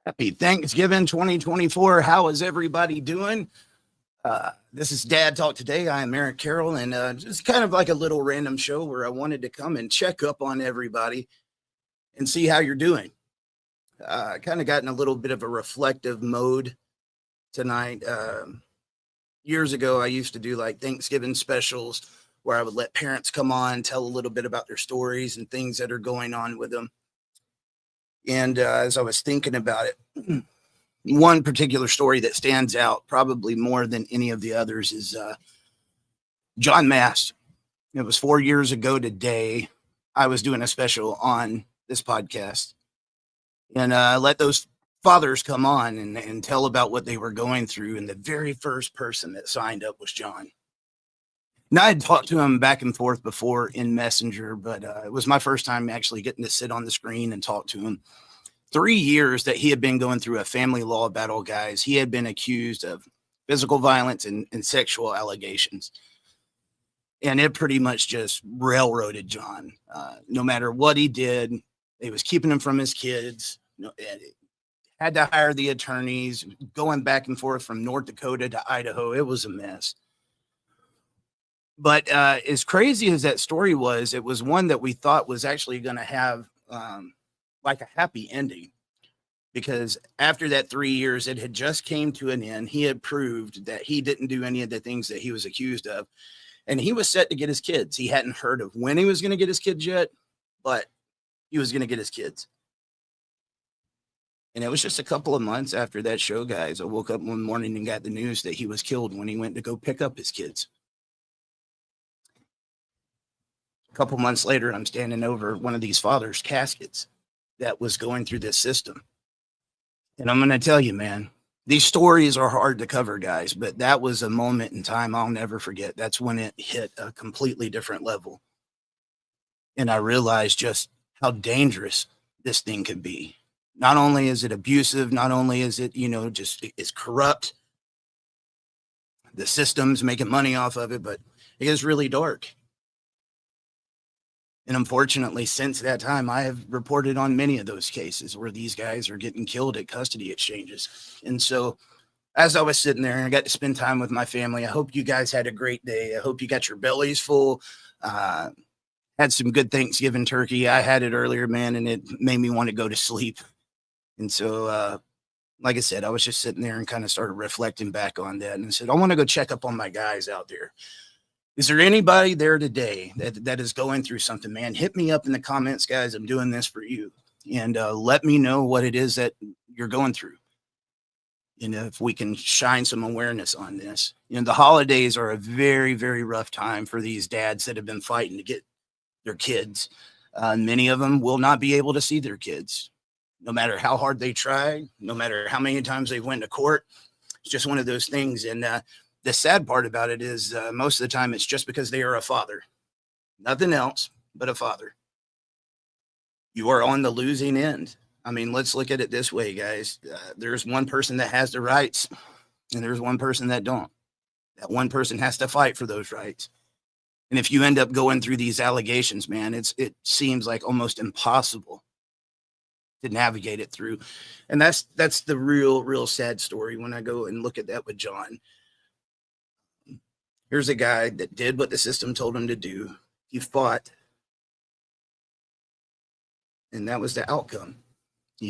Happy Thanksgiving 2024. How is everybody doing? This is Dad Talk Today. I am Eric Carroll, and just kind of like a little random show where I wanted to come and check up on everybody and see how you're doing. Kind of got in a little bit of a reflective mode tonight. Years ago, I used to do like Thanksgiving specials where I would let parents come on, tell a little bit about their stories and things that are going on with them. And as I was thinking about it, one particular story that stands out probably more than any of the others is John Mast. It was 4 years ago today. I was doing a special on this podcast, and I let those fathers come on and tell about what they were going through. And the very first person that signed up was John. Now, I had talked to him back and forth before in Messenger, but it was my first time actually getting to sit on the screen and talk to him. 3 years that he had been going through a family law battle, guys. He had been accused of physical violence and sexual allegations. And it pretty much just railroaded John. No matter what he did, it was keeping him from his kids. Had to hire the attorneys, going back and forth from North Dakota to Idaho. It was a mess. But as crazy as that story was, it was one that we thought was actually going to have like a happy ending, because after that 3 years, it had just came to an end. He had proved that he didn't do any of the things that he was accused of, and he was set to get his kids. He hadn't heard of when he was going to get his kids yet, but he was going to get his kids. And it was just a couple of months after that show, guys. I woke up one morning and got the news that he was killed when he went to go pick up his kids. A couple months later, I'm standing over one of these fathers' caskets that was going through this system. And I'm going to tell you, man, these stories are hard to cover, guys, but that was a moment in time I'll never forget. That's when it hit a completely different level. And I realized just how dangerous this thing could be. Not only is it abusive, not only is it, just it's corrupt. The system's making money off of it, but it is really dark. And unfortunately, since that time, I have reported on many of those cases where these guys are getting killed at custody exchanges. And so as I was sitting there and I got to spend time with my family, I hope you guys had a great day. I hope you got your bellies full. Had some good Thanksgiving turkey. I had it earlier, man, and it made me want to go to sleep. And so, like I said, I was just sitting there and kind of started reflecting back on that. And I said, I want to go check up on my guys out there. Is there anybody there today that is going through something, man? Hit me up in the comments, guys. I'm doing this for you. And let me know what it is that you're going through. And if we can shine some awareness on this. The holidays are a very, very rough time for these dads that have been fighting to get their kids. Many of them will not be able to see their kids, no matter how hard they try, no matter how many times they went to court. It's just one of those things. And the sad part about it is most of the time it's just because they are a father. Nothing else but a father. You are on the losing end. I mean, let's look at it this way, guys. There's one person that has the rights, and there's one person that don't. That one person has to fight for those rights. And if you end up going through these allegations, man, it seems like almost impossible to navigate it through. And that's the real sad story when I go and look at that with John. Here's a guy that did what the system told him to do. He fought. And that was the outcome, I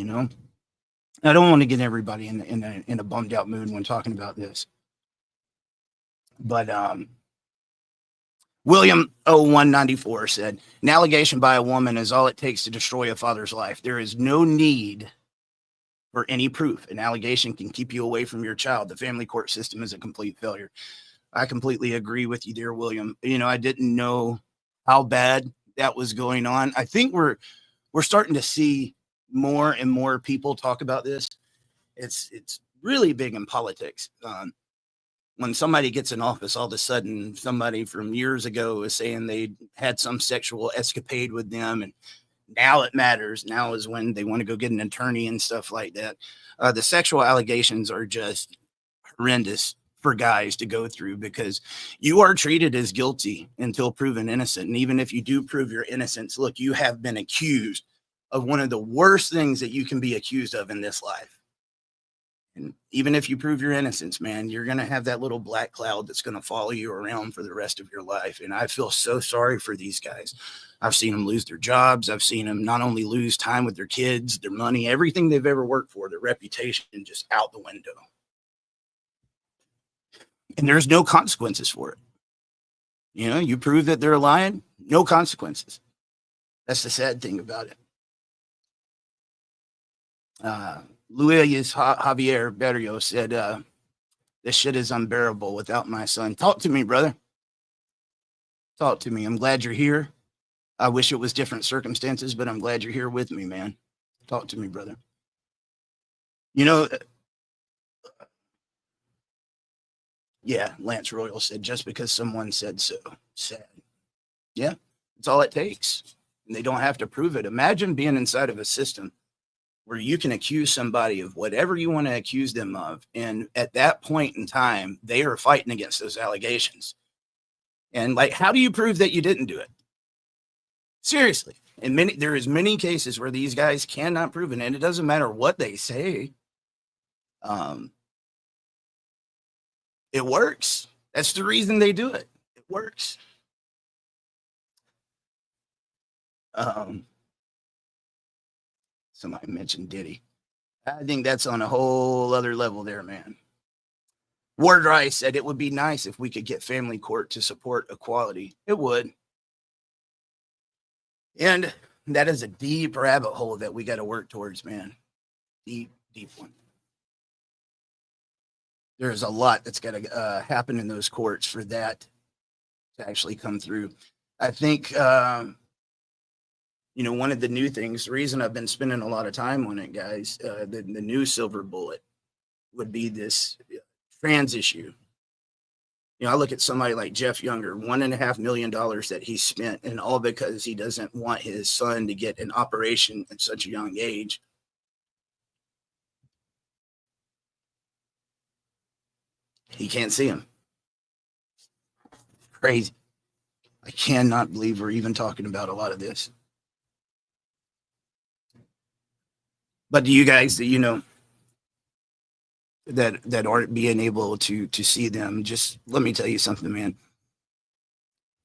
don't want to get everybody in a bummed out mood when talking about this. But William 0194 said, an allegation by a woman is all it takes to destroy a father's life. There is no need for any proof. An allegation can keep you away from your child. The family court system is a complete failure. I completely agree with you there, William. I didn't know how bad that was going on. I think we're starting to see more and more people talk about this. It's really big in politics. When somebody gets in office, all of a sudden somebody from years ago is saying they had some sexual escapade with them, and now it matters. Now is when they want to go get an attorney and stuff like that. The sexual allegations are just horrendous for guys to go through, because you are treated as guilty until proven innocent. And even if you do prove your innocence, look, you have been accused of one of the worst things that you can be accused of in this life. And even if you prove your innocence, man, you're going to have that little black cloud that's going to follow you around for the rest of your life. And I feel so sorry for these guys. I've seen them lose their jobs. I've seen them not only lose time with their kids, their money, everything they've ever worked for, their reputation just out the window. And there's no consequences for it. You know, you prove that they're lying, no consequences. That's the sad thing about it. Luis Javier Berrio said, this shit is unbearable without my son. Talk to me, brother. Talk to me. I'm glad you're here. I wish it was different circumstances, but I'm glad you're here with me, man. Talk to me, brother. You know, yeah, Lance Royal said, just because someone said so. Sad. Yeah, it's all it takes. And they don't have to prove it. Imagine being inside of a system where you can accuse somebody of whatever you want to accuse them of. And at that point in time, they are fighting against those allegations. And like, how do you prove that you didn't do it? Seriously. And there is many cases where these guys cannot prove it. And it doesn't matter what they say. It works. That's the reason they do it. It works. Somebody mentioned Diddy. I think that's on a whole other level there, man. Ward Rice said it would be nice if we could get family court to support equality. It would. And that is a deep rabbit hole that we got to work towards, man. Deep, deep one. There's a lot that's got to happen in those courts for that to actually come through. I think, you know, one of the new things, the reason I've been spending a lot of time on it, guys, the new silver bullet would be this trans issue. You know, I look at somebody like Jeff Younger, $1.5 million that he spent, and all because he doesn't want his son to get an operation at such a young age. He can't see him. Crazy. I cannot believe we're even talking about a lot of this. But do you guys, you know, that aren't being able to see them, just let me tell you something, man.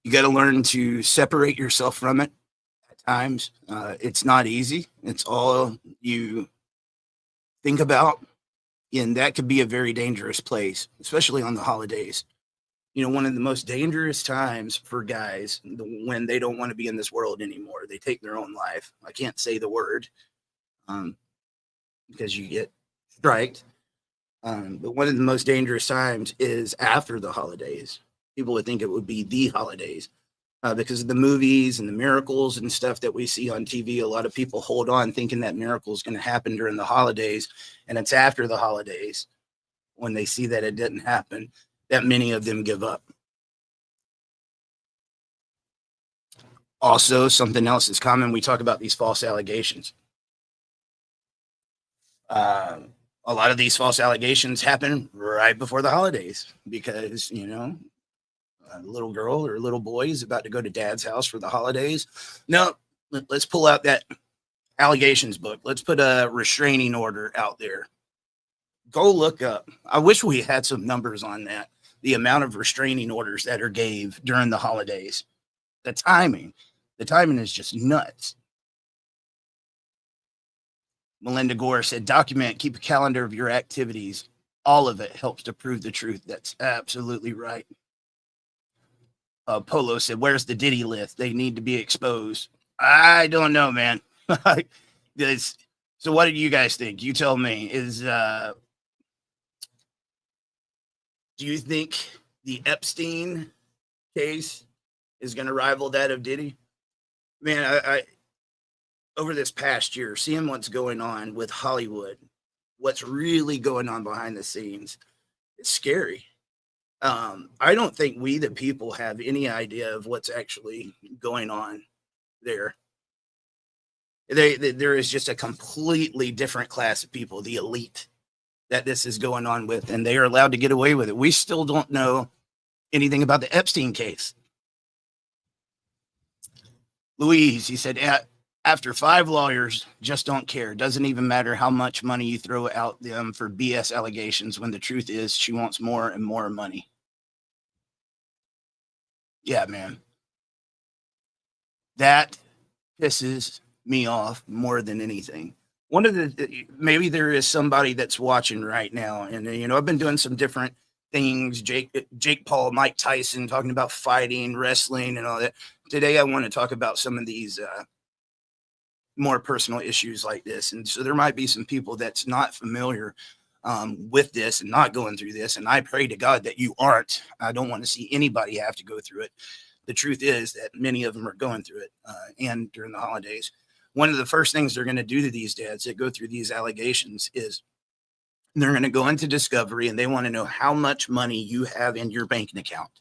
You got to learn to separate yourself from it at times. It's not easy. It's all you think about. And that could be a very dangerous place, especially on the holidays. You know, one of the most dangerous times for guys when they don't want to be in this world anymore, they take their own life. I can't say the word because you get striked. But one of the most dangerous times is after the holidays. People would think it would be the holidays because of the movies and the miracles and stuff that we see on TV. A lot of people hold on thinking that miracle is going to happen during the holidays. And it's after the holidays when they see that it didn't happen, that many of them give up. Also, something else is common. We talk about these false allegations. A lot of these false allegations happen right before the holidays because, you know, a little girl or a little boy is about to go to dad's house for the holidays. No, let's pull out that allegations book. Let's put a restraining order out there. Go look up. I wish we had some numbers on that. The amount of restraining orders that are gave during the holidays. The timing is just nuts. Melinda Gore said, document, keep a calendar of your activities. All of it helps to prove the truth. That's absolutely right. Polo said, where's the Diddy list? They need to be exposed. I don't know, man. So what do you guys think? You tell me. Do you think the Epstein case is going to rival that of Diddy? Man, I over this past year, seeing what's going on with Hollywood, what's really going on behind the scenes, it's scary. I don't think we, the people, have any idea of what's actually going on there. There is just a completely different class of people, the elite, that this is going on with, and they are allowed to get away with it. We still don't know anything about the Epstein case. Louise, he said, After 5 lawyers just don't care. Doesn't even matter how much money you throw out them for BS allegations when the truth is she wants more and more money. Yeah, man. That pisses me off more than anything. One of the, maybe there is somebody that's watching right now, and I've been doing some different things. Jake Paul, Mike Tyson, talking about fighting, wrestling, and all that. Today, I want to talk about some of these more personal issues like this, and so there might be some people that's not familiar with this and not going through this. And I pray to God that you aren't. I don't want to see anybody have to go through it. The truth is that many of them are going through it, and during the holidays. One of the first things they're going to do to these dads that go through these allegations is they're going to go into discovery, and they want to know how much money you have in your banking account.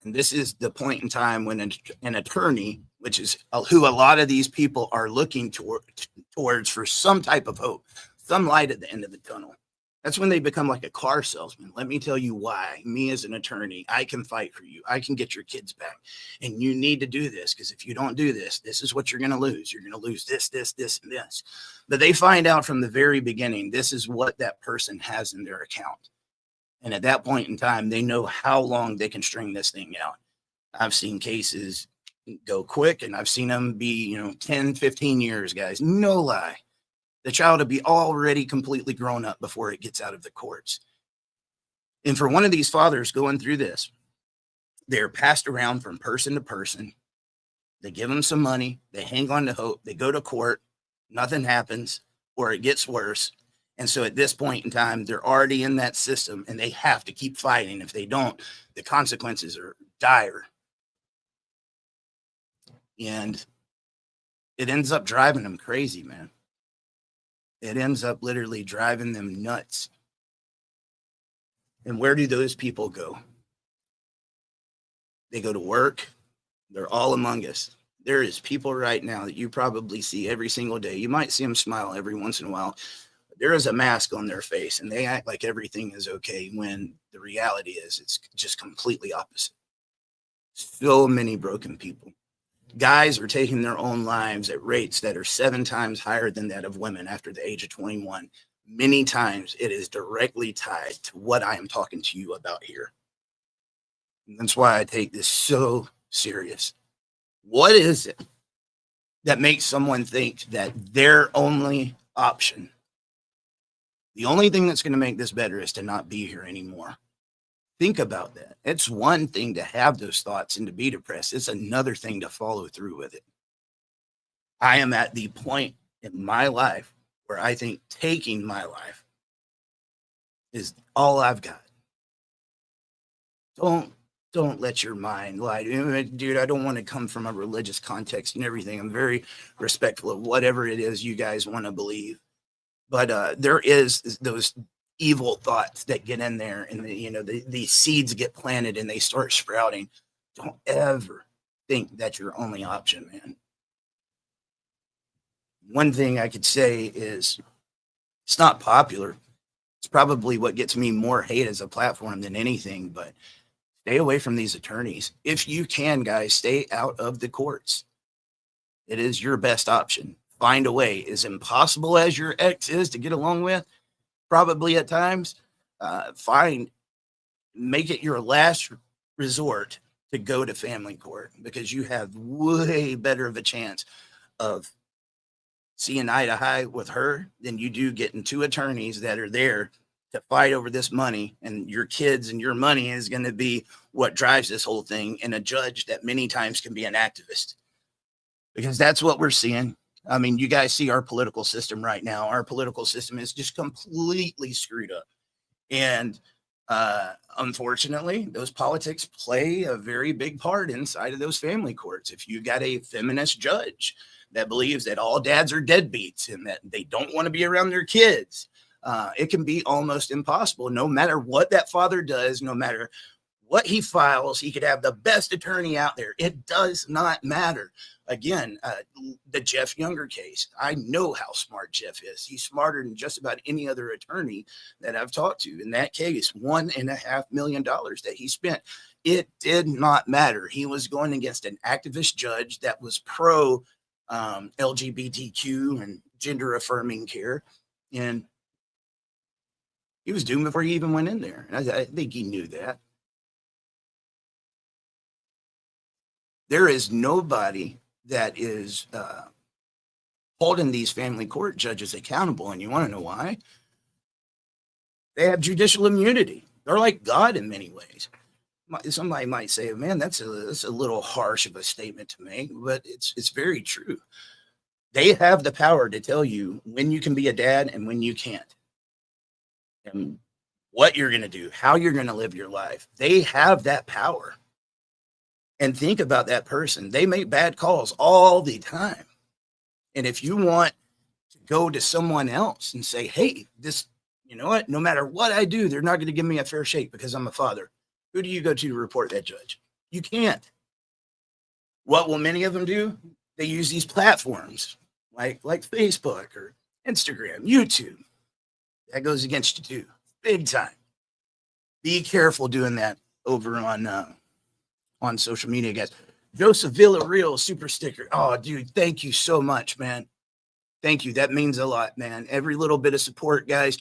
And this is the point in time when an attorney, which is who a lot of these people are looking towards for some type of hope, some light at the end of the tunnel. That's when they become like a car salesman. Let me tell you why. Me as an attorney, I can fight for you. I can get your kids back. And you need to do this, because if you don't do this, this is what you're going to lose. You're going to lose this, this, this, and this. But they find out from the very beginning, this is what that person has in their account. And at that point in time, they know how long they can string this thing out. I've seen cases go quick, and I've seen them be, 10, 15 years, guys. No lie. The child will be already completely grown up before it gets out of the courts. And for one of these fathers going through this, they're passed around from person to person. They give them some money. They hang on to hope. They go to court. Nothing happens, or it gets worse. And so at this point in time, they're already in that system, and they have to keep fighting. If they don't, the consequences are dire. And it ends up driving them crazy, man. It ends up literally driving them nuts. And where do those people go? They go to work. They're all among us. There is people right now that you probably see every single day. You might see them smile every once in a while. But there is a mask on their face, and they act like everything is okay when the reality is it's just completely opposite. So many broken people. Guys are taking their own lives at rates that are 7 times higher than that of women after the age of 21. Many times it is directly tied to what I am talking to you about here. And that's why I take this so serious. What is it that makes someone think that their only option, the only thing that's going to make this better, is to not be here anymore? Think about that. It's one thing to have those thoughts and to be depressed. It's another thing to follow through with it. I am at the point in my life where I think taking my life is all I've got. Don't let your mind lie. Dude, I don't want to come from a religious context and everything. I'm very respectful of whatever it is you guys want to believe. But there is those evil thoughts that get in there, and the seeds get planted and they start sprouting. Don't ever think that's your only option, man. One thing I could say is it's not popular. It's probably what gets me more hate as a platform than anything, but stay away from these attorneys. If you can, guys, stay out of the courts. It is your best option. Find a way. As impossible as your ex is to get along with, probably at times, make it your last resort to go to family court, because you have way better of a chance of seeing eye to eye with her than you do getting 2 attorneys that are there to fight over this money, and your kids and your money is going to be what drives this whole thing, and a judge that many times can be an activist, because that's what we're seeing. I mean, you guys see our political system right now. Our political system is just completely screwed up. And unfortunately, those politics play a very big part inside of those family courts. If you got a feminist judge that believes that all dads are deadbeats and that they don't want to be around their kids, it can be almost impossible. No matter what that father does, no matter what he files, he could have the best attorney out there. It does not matter. Again, the Jeff Younger case, I know how smart Jeff is. He's smarter than just about any other attorney that I've talked to. In that case, $1.5 million that he spent, it did not matter. He was going against an activist judge that was pro LGBTQ and gender affirming care. And he was doomed before he even went in there. And I think he knew that. There is nobody that is holding these family court judges accountable. And you want to know why? They have judicial immunity. They're like God in many ways. Somebody might say, man, that's a little harsh of a statement to make, but it's very true. They have the power to tell you when you can be a dad and when you can't, and what you're going to do, how you're going to live your life. They have that power. And think about that person. They make bad calls all the time. And if you want to go to someone else and say, hey, this, you know what, no matter what I do, they're not going to give me a fair shake because I'm a father. Who do you go to report that judge? You can't. What will many of them do? They use these platforms like Facebook or Instagram, YouTube. That goes against you too, big time. Be careful doing that over on social media, guys. Joseph Villarreal, super sticker. Oh, dude, thank you so much, man. Thank you. That means a lot, man. Every little bit of support, guys.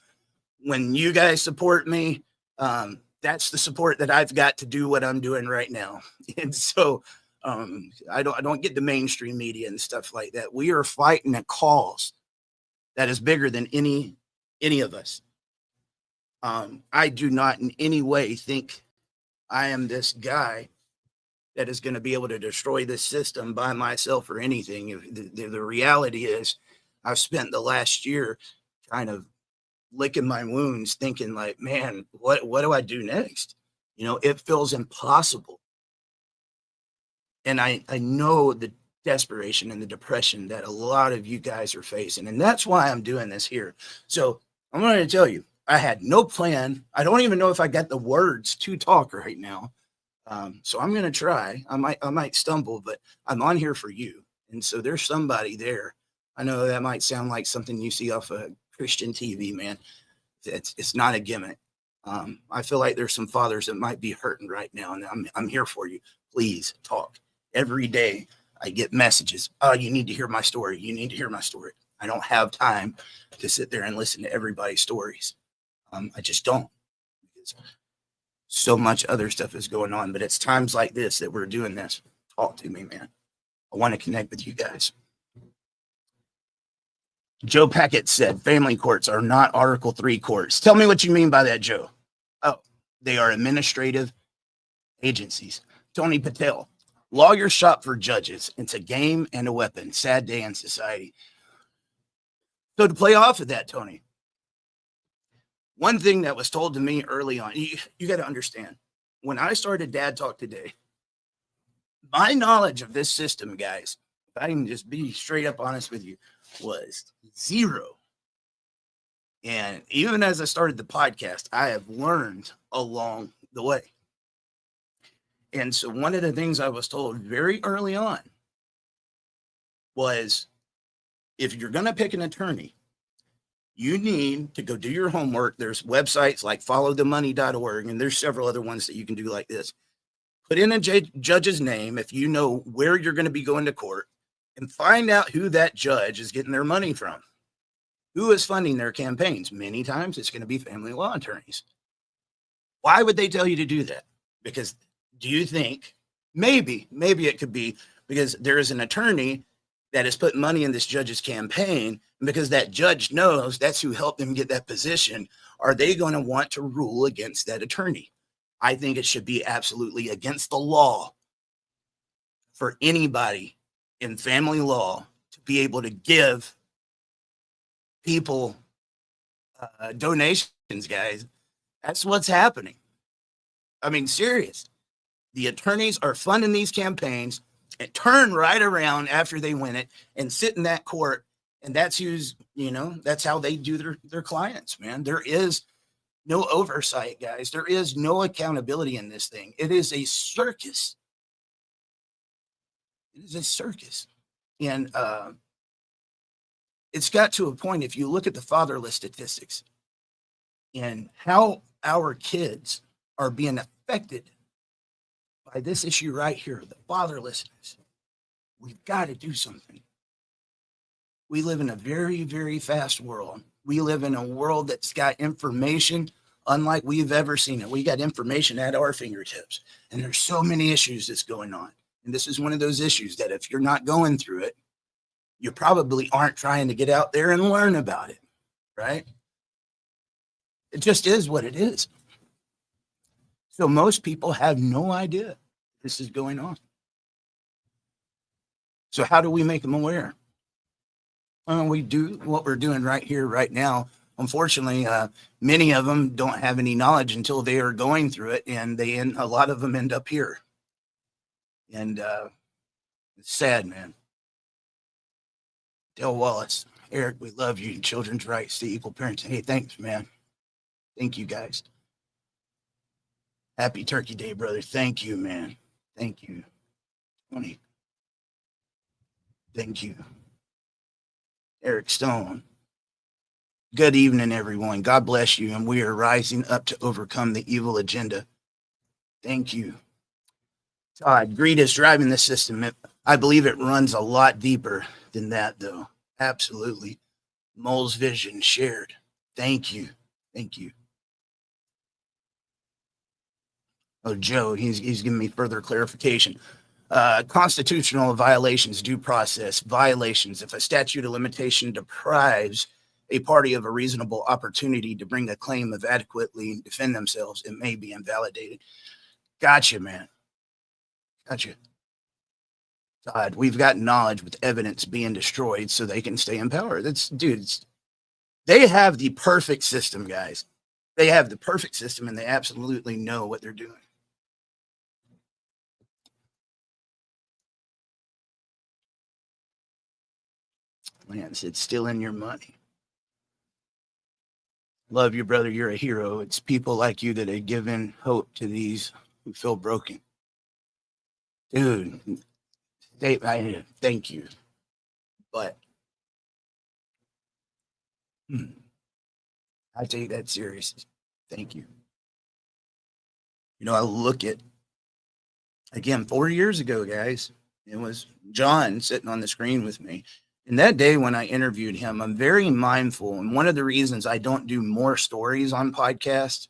When you guys support me, that's the support that I've got to do what I'm doing right now. And so I don't get the mainstream media and stuff like that. We are fighting a cause that is bigger than any of us. I do not in any way think I am this guy that is going to be able to destroy this system by myself or anything. The reality is I've spent the last year kind of licking my wounds thinking like, man, what do I do next? You know, it feels impossible. And I know the desperation and the depression that a lot of you guys are facing. And that's why I'm doing this here. So I'm going to tell you, I had no plan. I don't even know if I got the words to talk right now. So I'm going to try. I might stumble, but I'm on here for you. And so there's somebody there. I know that might sound like something you see off of Christian TV, man. It's not a gimmick. I feel like there's some fathers that might be hurting right now, and I'm here for you. Please talk. Every day I get messages. Oh, you need to hear my story. You need to hear my story. I don't have time to sit there and listen to everybody's stories. I just don't. Because so much other stuff is going on, but it's times like this that we're doing this. Talk to me, man. I want to connect with you guys. Joe Packett said family courts are not Article 3 courts. Tell me what you mean by that, Joe. Oh, they are administrative agencies. Tony Patel, lawyers shop for judges. It's a game and a weapon. Sad day in society. So to play off of that, Tony, one thing that was told to me early on, you got to understand, when I started Dad Talk Today, my knowledge of this system, guys, if I can just be straight up honest with you, was zero. And even as I started the podcast, I have learned along the way. And so one of the things I was told very early on was, if you're going to pick an attorney, you need to go do your homework. There's websites like followthemoney.org, and there's several other ones that you can do like this. Put in a judge's name if you know where you're going to be going to court, and find out who that judge is getting their money from. Who is funding their campaigns? Many times it's going to be family law attorneys. Why would they tell you to do that? Because do you think maybe it could be because there is an attorney that has put money in this judge's campaign, and because that judge knows that's who helped them get that position, are they going to want to rule against that attorney? I think it should be absolutely against the law for anybody in family law to be able to give people donations, guys. That's what's happening. I mean, serious. The attorneys are funding these campaigns and turn right around after they win it and sit in that court. And that's who's, that's how they do their clients, man. There is no oversight, guys. There is no accountability in this thing. It is a circus. It is a circus. And it's got to a point, if you look at the fatherless statistics and how our kids are being affected by this issue right here, the fatherlessness, we've got to do something. We live in a very, very fast world. We live in a world that's got information unlike we've ever seen it. We got information at our fingertips, and there's so many issues that's going on. And this is one of those issues that if you're not going through it, you probably aren't trying to get out there and learn about it, right? It just is what it is. So most people have no idea this is going on. So how do we make them aware? We do what we're doing right here, right now. Unfortunately, many of them don't have any knowledge until they are going through it, and a lot of them end up here. And it's sad, man. Dale Wallace, Eric, we love you. Children's rights to equal parenting. Hey, thanks, man. Thank you, guys. Happy Turkey Day, brother. Thank you, man. Thank you. Tony. Thank you. Eric Stone. Good evening, everyone. God bless you. And we are rising up to overcome the evil agenda. Thank you. Todd, greed is driving the system. I believe it runs a lot deeper than that, though. Absolutely. Mole's vision shared. Thank you. Thank you. Oh, Joe, he's giving me further clarification. Constitutional violations, due process violations. If a statute of limitation deprives a party of a reasonable opportunity to bring a claim of adequately defend themselves, it may be invalidated. Gotcha, man. Gotcha. Todd, we've got knowledge with evidence being destroyed so they can stay in power. They have the perfect system, guys. They have the perfect system, and they absolutely know what they're doing. Lance, it's still in your money. Love you, brother. You're a hero. It's people like you that have given hope to these who feel broken. Dude, thank you. But I take that serious. Thank you. You know, I look at, again, 4 years ago, guys, it was John sitting on the screen with me. And that day when I interviewed him, I'm very mindful. And one of the reasons I don't do more stories on podcasts,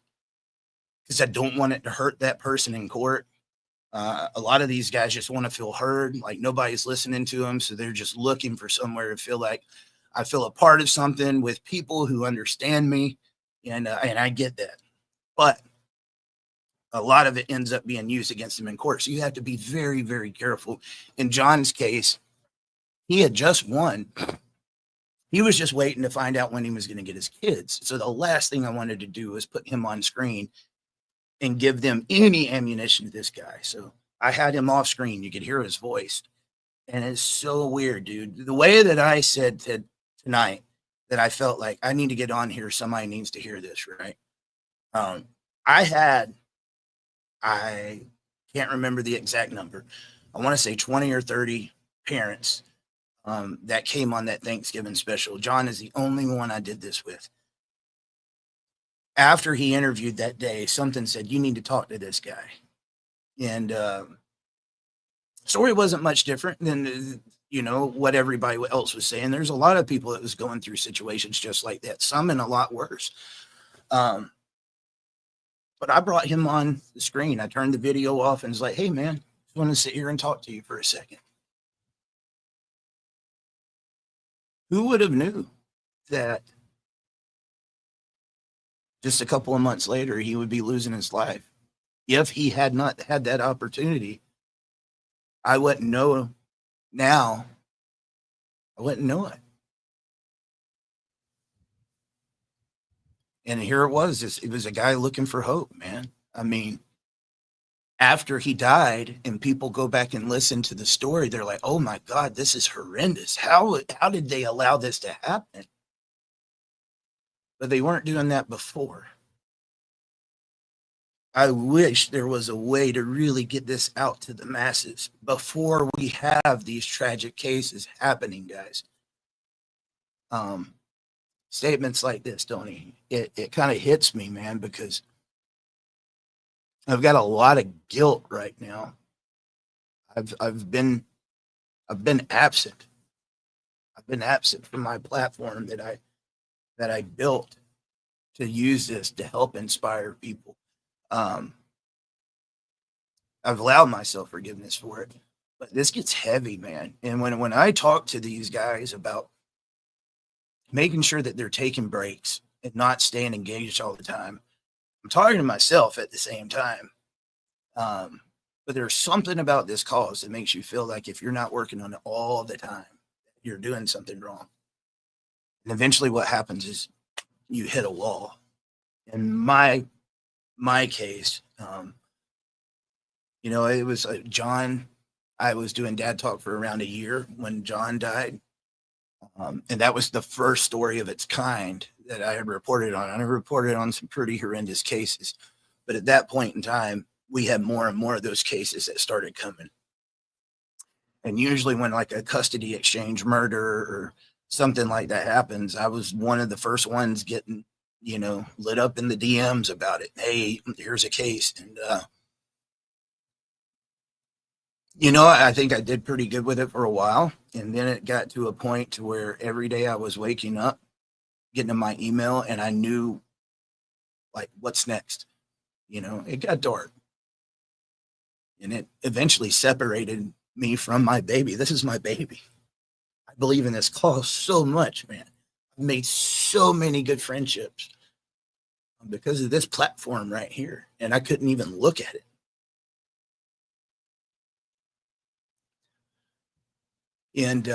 because I don't want it to hurt that person in court. A lot of these guys just want to feel heard, like nobody's listening to them. So they're just looking for somewhere to feel like I feel a part of something with people who understand me. And I get that. But a lot of it ends up being used against them in court. So you have to be very, very careful. In John's case, he had just won. He was just waiting to find out when he was going to get his kids. So the last thing I wanted to do was put him on screen and give them any ammunition to this guy. So I had him off screen. You could hear his voice. And it's so weird, dude. The way that I said tonight that I felt like I need to get on here. Somebody needs to hear this, right? I can't remember the exact number. I want to say 20 or 30 parents that came on that Thanksgiving special. John is the only one I did this with. After he interviewed that day, something said, you need to talk to this guy. And story wasn't much different than, what everybody else was saying. There's a lot of people that was going through situations just like that, some in a lot worse. But I brought him on the screen. I turned the video off and was like, hey, man, I want to sit here and talk to you for a second. Who would have knew that just a couple of months later, he would be losing his life? If he had not had that opportunity, I wouldn't know now. I wouldn't know it. And here it was. It was a guy looking for hope, man. I mean, after he died and people go back and listen to the story, they're like, oh my God, this is horrendous. How did they allow this to happen? But they weren't doing that before. I wish there was a way to really get this out to the masses before we have these tragic cases happening, guys. Statements like this, Tony, it kind of hits me, man, because I've got a lot of guilt right now. I've been absent. I've been absent from my platform that I built to use this to help inspire people. Um, I've allowed myself forgiveness for it, but this gets heavy, man. And when I talk to these guys about making sure that they're taking breaks and not staying engaged all the time, I'm talking to myself at the same time. But there's something about this cause that makes you feel like if you're not working on it all the time, you're doing something wrong. And eventually what happens is you hit a wall. In my case, it was John. I was doing dad talk for around a year when John died. And that was the first story of its kind that I had reported on. I reported on some pretty horrendous cases. But at that point in time, we had more and more of those cases that started coming. And usually when like a custody exchange murder or something like that happens, I was one of the first ones getting, lit up in the DMs about it. Hey, here's a case. And, I think I did pretty good with it for a while. And then it got to a point to where every day I was waking up, getting in my email, and I knew like what's next. It got dark. And it eventually separated me from my baby. This is my baby. I believe in this cause so much, man. I've made so many good friendships because of this platform right here. And I couldn't even look at it. And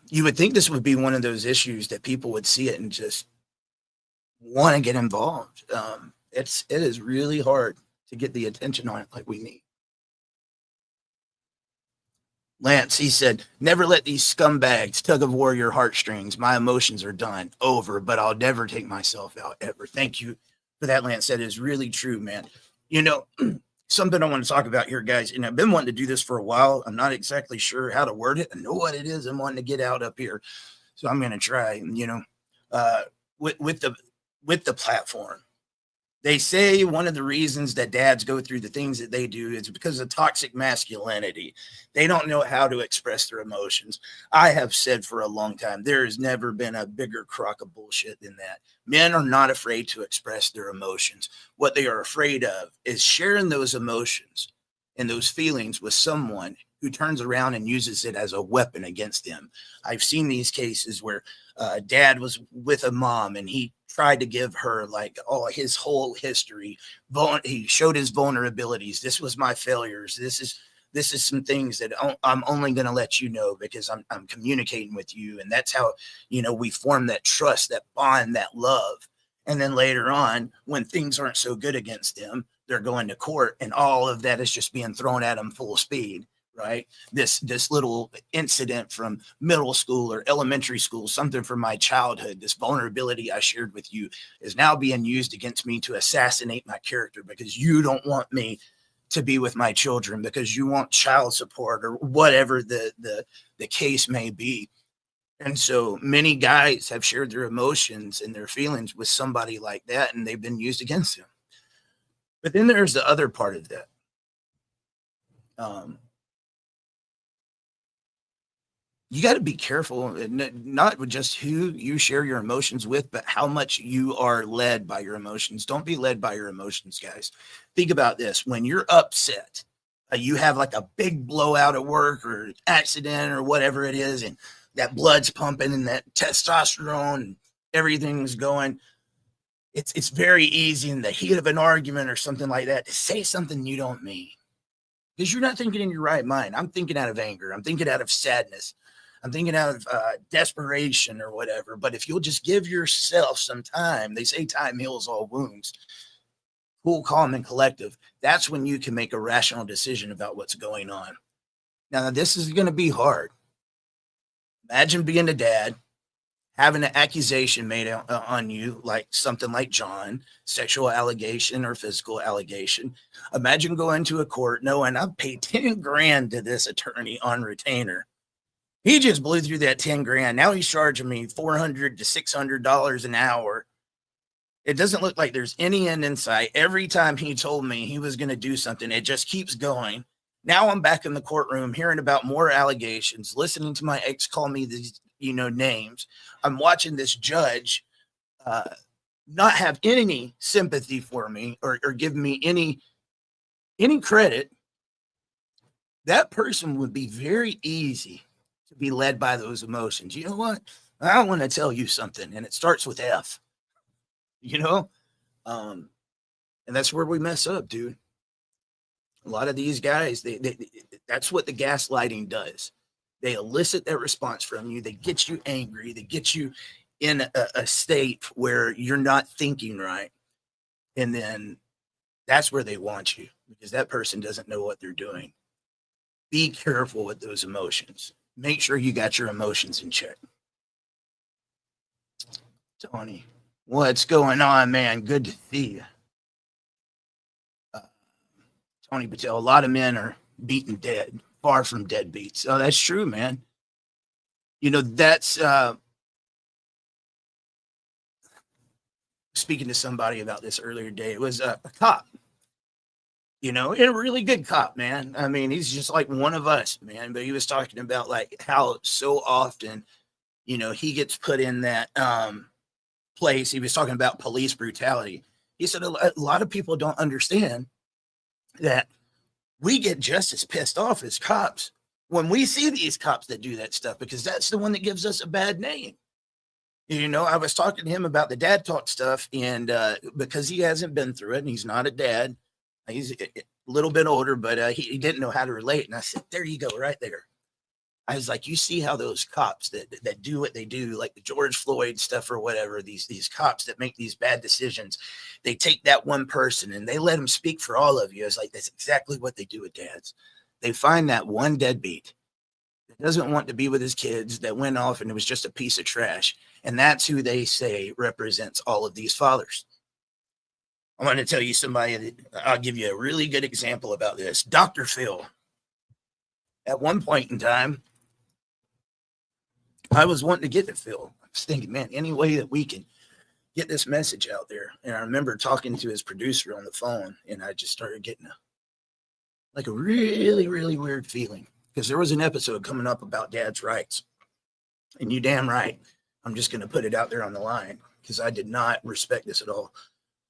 you would think this would be one of those issues that people would see it and just want to get involved. It is really hard to get the attention on it like we need. Lance, he said, never let these scumbags tug of war your heartstrings. My emotions are done, over, but I'll never take myself out ever. Thank you for that, Lance. That is really true, man. Something I want to talk about here, guys, and I've been wanting to do this for a while. I'm not exactly sure how to word it. I know what it is I'm wanting to get out up here. So I'm going to try, with the platform. They say one of the reasons that dads go through the things that they do is because of toxic masculinity. They don't know how to express their emotions. I have said for a long time, there has never been a bigger crock of bullshit than that. Men are not afraid to express their emotions. What they are afraid of is sharing those emotions and those feelings with someone who turns around and uses it as a weapon against them. I've seen these cases where dad was with a mom and he tried to give her like his whole history. He showed his vulnerabilities. This was my failures. This is some things that I'm only going to let you know because I'm communicating with you. And that's how, we form that trust, that bond, that love. And then later on, when things aren't so good against them, they're going to court and all of that is just being thrown at them full speed. Right. This little incident from middle school or elementary school, something from my childhood, this vulnerability I shared with you is now being used against me to assassinate my character because you don't want me to be with my children because you want child support or whatever the case may be. And so many guys have shared their emotions and their feelings with somebody like that, and they've been used against them. But then there's the other part of that. You got to be careful, not just who you share your emotions with, but how much you are led by your emotions. Don't be led by your emotions, guys. Think about this. When you're upset, you have like a big blowout at work or accident or whatever it is, and that blood's pumping and that testosterone and everything's going. It's very easy in the heat of an argument or something like that to say something you don't mean because you're not thinking in your right mind. I'm thinking out of anger. I'm thinking out of sadness. I'm thinking out of desperation or whatever. But if you'll just give yourself some time, they say time heals all wounds. Cool, calm, and collective. That's when you can make a rational decision about what's going on. Now, this is going to be hard. Imagine being a dad, having an accusation made on you, like something like John, sexual allegation or physical allegation. Imagine going to a court knowing I've paid 10 grand to this attorney on retainer. He just blew through that 10 grand. Now he's charging me $400 to $600 an hour. It doesn't look like there's any end in sight. Every time he told me he was going to do something, it just keeps going. Now I'm back in the courtroom hearing about more allegations, listening to my ex call me these, names. I'm watching this judge not have any sympathy for me or give me any credit. That person would be very easy to be led by those emotions. You know what? I want to tell you something, and it starts with F. And that's where we mess up, dude. A lot of these guys, that's what the gaslighting does. They elicit that response from you. They get you angry. They get you in a state where you're not thinking right. And then that's where they want you, because that person doesn't know what they're doing. Be careful with those emotions. Make sure you got your emotions in check. Tony, what's going on, man? Good to see you. Tony Patel, a lot of men are beaten dead, far from deadbeats. Oh, that's true, man. That's speaking to somebody about this earlier today. It was a cop, and a really good cop, man. I mean, he's just like one of us, man. But he was talking about like how so often, he gets put in that place. He was talking about police brutality. He said a lot of people don't understand that we get just as pissed off as cops when we see these cops that do that stuff, because that's the one that gives us a bad name. I was talking to him about the dad talk stuff, and because he hasn't been through it, and he's not a dad, he's a little bit older, but he didn't know how to relate. And I said, there you go, right there. I was like, you see how those cops that do what they do, like the George Floyd stuff or whatever, these cops that make these bad decisions, they take that one person and they let him speak for all of you. It's like, that's exactly what they do with dads. They find that one deadbeat that doesn't want to be with his kids, that went off and it was just a piece of trash. And that's who they say represents all of these fathers. I want to tell you somebody that I'll give you a really good example about this. Dr. Phil. At one point in time, I was wanting to get to Phil. I was thinking, man, any way that we can get this message out there. And I remember talking to his producer on the phone, and I just started getting a really, really weird feeling, because there was an episode coming up about dad's rights. And you damn right, I'm just going to put it out there on the line, because I did not respect this at all.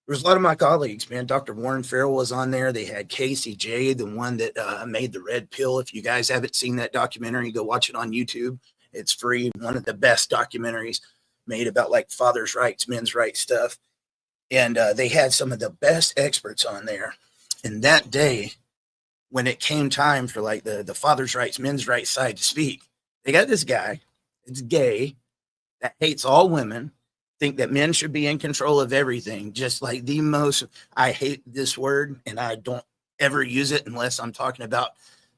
There was a lot of my colleagues, man. Dr. Warren Farrell was on there. They had Casey J, the one that made the red pill. If you guys haven't seen that documentary, go watch it on YouTube. It's free. One of the best documentaries made about like father's rights, men's rights stuff. And they had some of the best experts on there. And that day, when it came time for like the father's rights, men's rights side to speak, they got this guy, it's gay, that hates all women, think that men should be in control of everything. Just like the most, I hate this word and I don't ever use it unless I'm talking about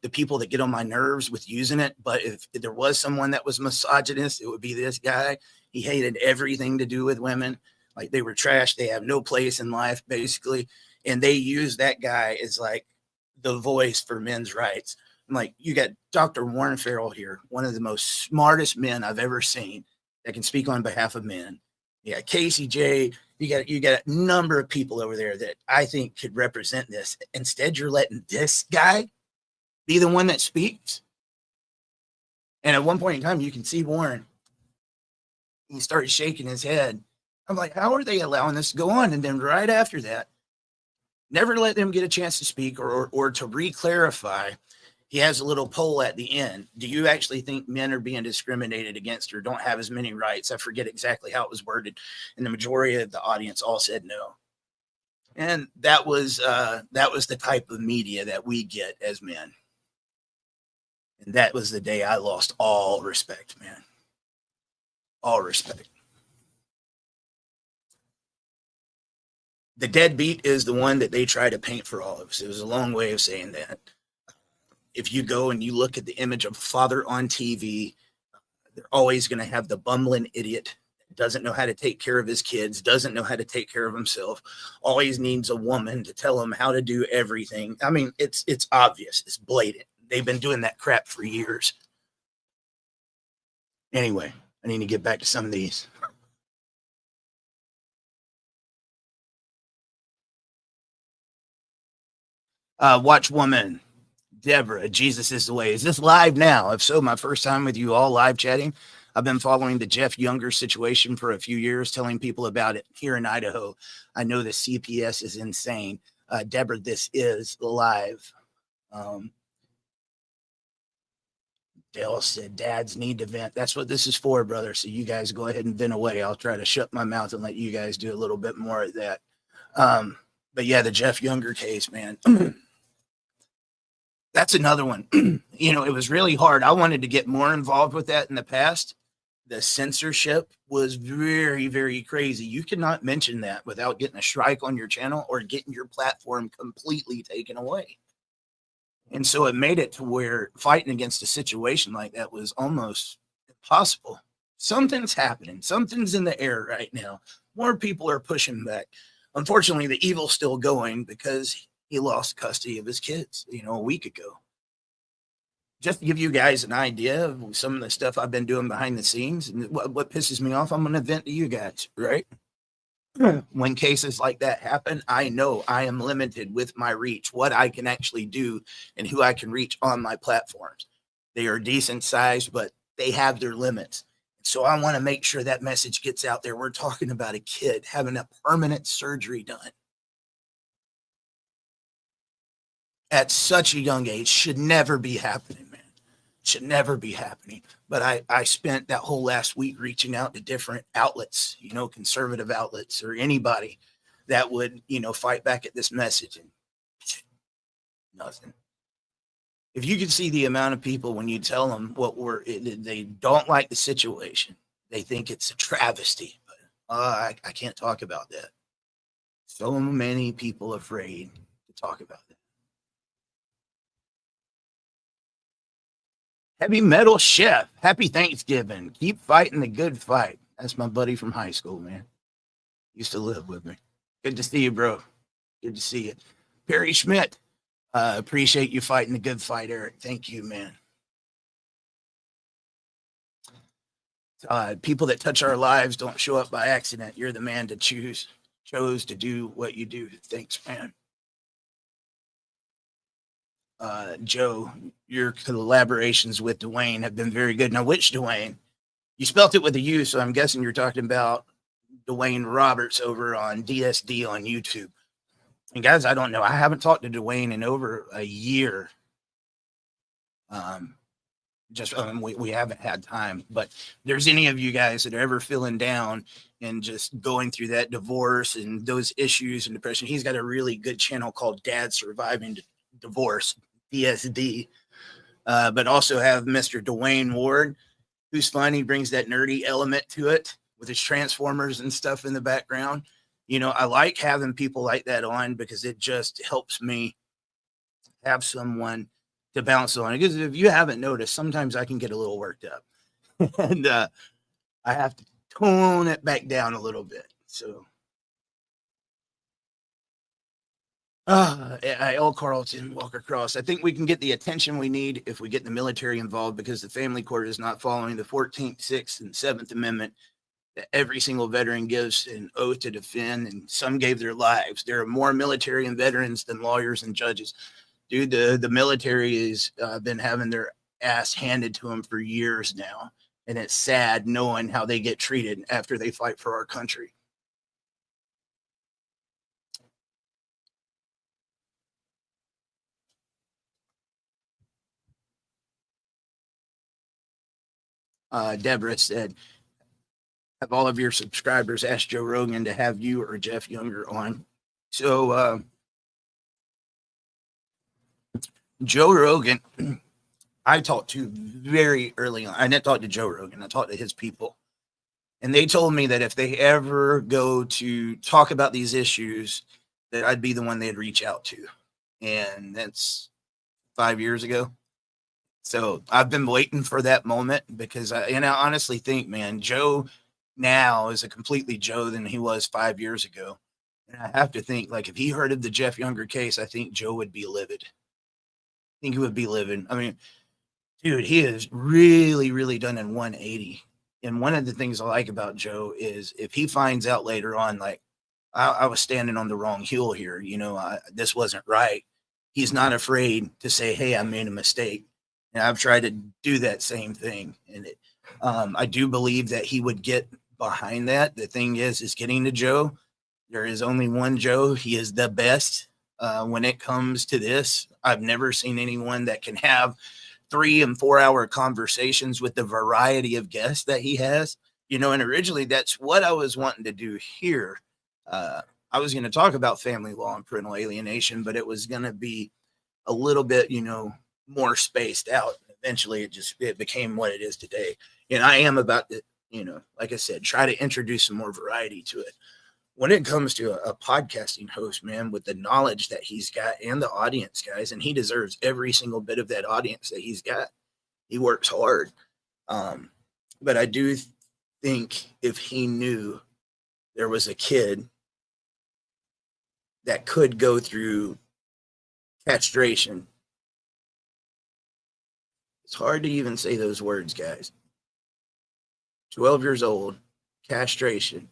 the people that get on my nerves with using it. But if there was someone that was misogynist, it would be this guy. He hated everything to do with women. Like they were trash. They have no place in life, basically. And they use that guy as like the voice for men's rights. I'm like, you got Dr. Warren Farrell here, one of the most smartest men I've ever seen that can speak on behalf of men. Yeah, Casey J, you got a number of people over there that I think could represent this. Instead, you're letting this guy be the one that speaks. And at one point in time, you can see Warren. He started shaking his head. I'm like, how are they allowing this to go on? And then right after that, never let them get a chance to speak or to re-clarify. He has a little poll at the end. Do you actually think men are being discriminated against or don't have as many rights? I forget exactly how it was worded. And the majority of the audience all said no. And that was the type of media that we get as men. And that was the day I lost all respect, man. All respect. The deadbeat is the one that they try to paint for all of us. It was a long way of saying that. If you go and you look at the image of a father on TV, they're always going to have the bumbling idiot that doesn't know how to take care of his kids, doesn't know how to take care of himself, always needs a woman to tell him how to do everything. I mean, it's obvious. It's blatant. They've been doing that crap for years. Anyway, I need to get back to some of these. Watch woman. Deborah, Jesus is the way. Is this live now? If so, my first time with you all live chatting. I've been following the Jeff Younger situation for a few years, telling people about it here in Idaho. I know the CPS is insane. Deborah, this is live. Dale said, dads need to vent. That's what this is for, brother. So you guys go ahead and vent away. I'll try to shut my mouth and let you guys do a little bit more of that. But yeah, the Jeff Younger case, man. That's another one. It was really hard. I wanted to get more involved with that in the past. The censorship was very, very crazy. You cannot mention that without getting a strike on your channel or getting your platform completely taken away. And so it made it to where fighting against a situation like that was almost impossible. Something's happening. Something's in the air right now. More people are pushing back. Unfortunately, the evil's still going because he lost custody of his kids, a week ago. Just to give you guys an idea of some of the stuff I've been doing behind the scenes and what pisses me off, I'm going to vent to you guys, right? When cases like that happen, I know I am limited with my reach, what I can actually do and who I can reach on my platforms. They are decent sized, but they have their limits. So I want to make sure that message gets out there. We're talking about a kid having a permanent surgery done at such a young age. Should never be happening, man. Should never be happening. But I spent that whole last week reaching out to different outlets, conservative outlets or anybody that would, fight back at this message. And nothing. If you could see the amount of people when you tell them they don't like the situation. They think it's a travesty. But I can't talk about that. So many people afraid to talk about that. Heavy Metal Chef, happy Thanksgiving. Keep fighting the good fight. That's my buddy from high school, man. Used to live with me. Good to see you, bro. Good to see you. Perry Schmidt, appreciate you fighting the good fight, Eric. Thank you, man. People that touch our lives don't show up by accident. You're the man to chose to do what you do. Thanks, man. Joe, your collaborations with Dwayne have been very good. Now, which Dwayne? You spelt it with a U, so I'm guessing you're talking about Dwayne Roberts over on DSD on YouTube. And guys, I don't know. I haven't talked to Dwayne in over a year. We haven't had time. But if there's any of you guys that are ever feeling down and just going through that divorce and those issues and depression, he's got a really good channel called Dad Surviving Divorce, DSD. But also have Mr. Dwayne Ward, who's fun. He brings that nerdy element to it with his Transformers and stuff in the background. I like having people like that on because it just helps me have someone to bounce on. Because if you haven't noticed, sometimes I can get a little worked up and I have to tone it back down a little bit. So L. Carlton, Walker Cross. I think we can get the attention we need if we get the military involved because the family court is not following the 14th, 6th, and 7th Amendment that every single veteran gives an oath to defend, and some gave their lives. There are more military and veterans than lawyers and judges. Dude, the military has been having their ass handed to them for years now, and it's sad knowing how they get treated after they fight for our country. Deborah said, have all of your subscribers ask Joe Rogan to have you or Jeff Younger on. So Joe Rogan, I talked to very early on. I didn't talk to Joe Rogan. I talked to his people. And they told me that if they ever go to talk about these issues, that I'd be the one they'd reach out to. And that's 5 years ago. So I've been waiting for that moment because I honestly think, man, Joe now is a completely Joe than he was 5 years ago. And I have to think, like, if he heard of the Jeff Younger case, I think Joe would be livid. I think he would be livid. I mean, dude, he has really, really done in 180. And one of the things I like about Joe is if he finds out later on, like, I was standing on the wrong heel here, this wasn't right. He's not afraid to say, hey, I made a mistake. And I've tried to do that same thing. And I do believe that he would get behind that. The thing is getting to Joe. There is only one Joe. He is the best. When it comes to this, I've never seen anyone that can have 3 and 4 hour conversations with the variety of guests that he has. And originally that's what I was wanting to do here. I was going to talk about family law and parental alienation, but it was going to be a little bit, more spaced out. Eventually it became what it is today. And I am about to, like I said, try to introduce some more variety to it. When it comes to a podcasting host, man, with the knowledge that he's got and the audience, guys, and he deserves every single bit of that audience that he's got. He works hard. But I do think if he knew there was a kid that could go through castration, it's hard to even say those words, guys. 12 years old, castration,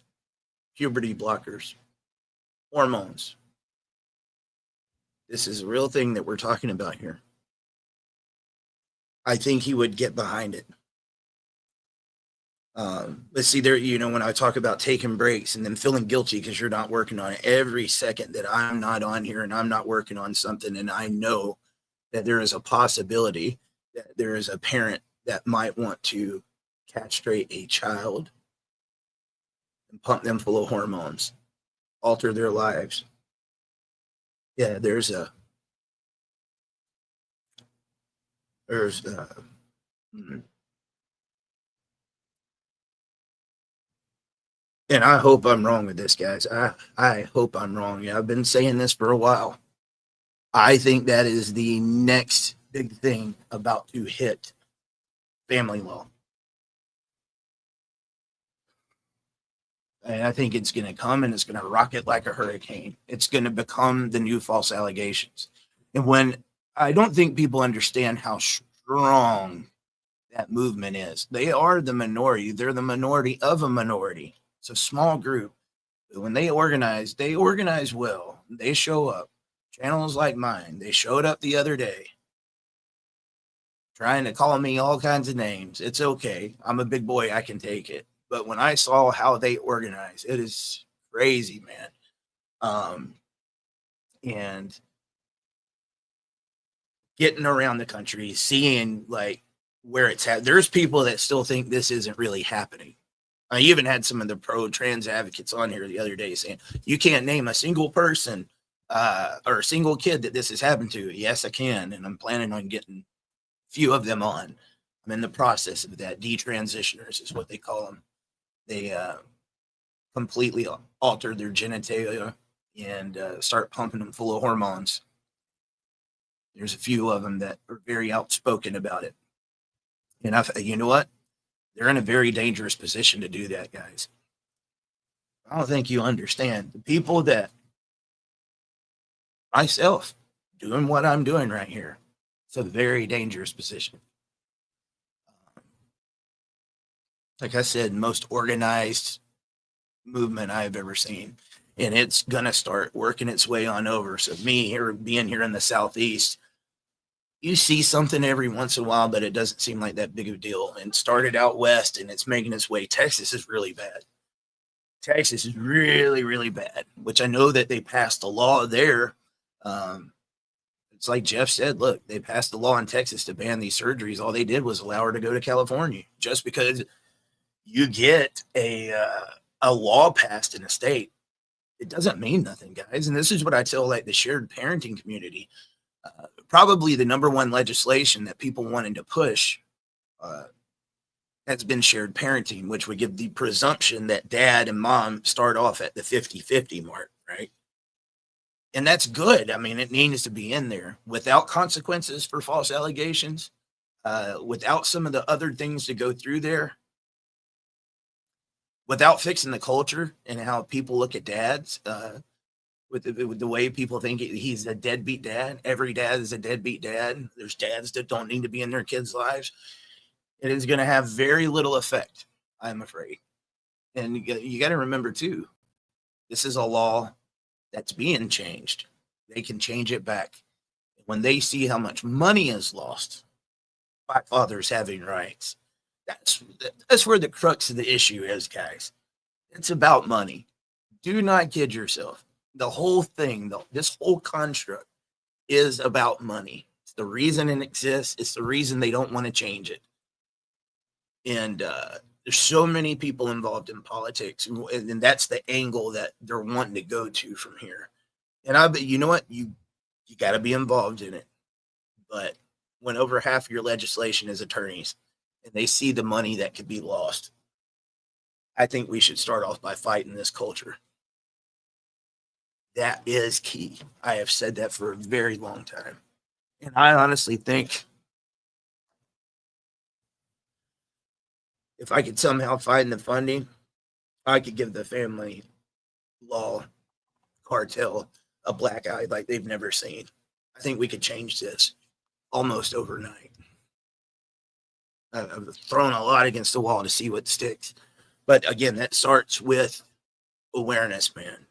puberty blockers, hormones. This is a real thing that we're talking about here. I think he would get behind it. Let's see there, when I talk about taking breaks and then feeling guilty because you're not working on it, every second that I'm not on here and I'm not working on something, and I know that there is a possibility that there is a parent that might want to castrate a child and pump them full of hormones, alter their lives. Yeah, there's and I hope I'm wrong with this, guys. I hope I'm wrong. Yeah, I've been saying this for a while. I think that is the next big thing about to hit family law. And I think it's going to come and it's going to rocket like a hurricane. It's going to become the new false allegations. And when I don't think people understand how strong that movement is, they are the minority. They're the minority of a minority. It's a small group. But when they organize well. They show up. Channels like mine, they showed up the other day trying to call me all kinds of names. It's okay. I'm a big boy. I can take it. But when I saw how they organize, it is crazy, man. And getting around the country, seeing like where it's at. There's people that still think this isn't really happening. I even had some of the pro-trans advocates on here the other day saying, you can't name a single person or a single kid that this has happened to. Yes, I can. And I'm planning on getting a few of them on. I'm in the process of that. Detransitioners is what they call them. They completely alter their genitalia and start pumping them full of hormones. There's a few of them that are very outspoken about it. And you know what? They're in a very dangerous position to do that, guys. I don't think you understand. The people that myself doing what I'm doing right here, it's a very dangerous position. Like I said, most organized movement I've ever seen. And it's going to start working its way on over. So me here, being here in the Southeast, you see something every once in a while, but it doesn't seem like that big of a deal. And started out west and it's making its way. Texas is really bad. Texas is really, really bad, which I know that they passed a law there. It's like Jeff said, look, they passed the law in Texas to ban these surgeries. All they did was allow her to go to California. Just because you get a law passed in a state, it doesn't mean nothing, guys. And this is what I tell like the shared parenting community. Probably the number one legislation that people wanted to push has been shared parenting, which would give the presumption that dad and mom start off at the 50-50 mark, right? And that's good. I mean, it needs to be in there without consequences for false allegations, without some of the other things to go through there, without fixing the culture and how people look at dads, with the way people think he's a deadbeat dad. Every dad is a deadbeat dad. There's dads that don't need to be in their kids' lives. It is going to have very little effect, I'm afraid. And you got to remember, too, this is a law that's being changed. They can change it back. When they see how much money is lost by fathers having rights, That's where the crux of the issue is, guys. It's about money. Do not kid yourself. The whole thing, this whole construct is about money. It's the reason it exists. It's the reason they don't want to change it. And there's so many people involved in politics, and that's the angle that they're wanting to go to from here. And I bet you know what, you got to be involved in it. But when over half of your legislation is attorneys, and they see the money that could be lost, I think we should start off by fighting this culture. That is key. I have said that for a very long time. And I honestly think if I could somehow find the funding, I could give the family law cartel a black eye like they've never seen. I think we could change this almost overnight. I've thrown a lot against the wall to see what sticks. But again, that starts with awareness, man.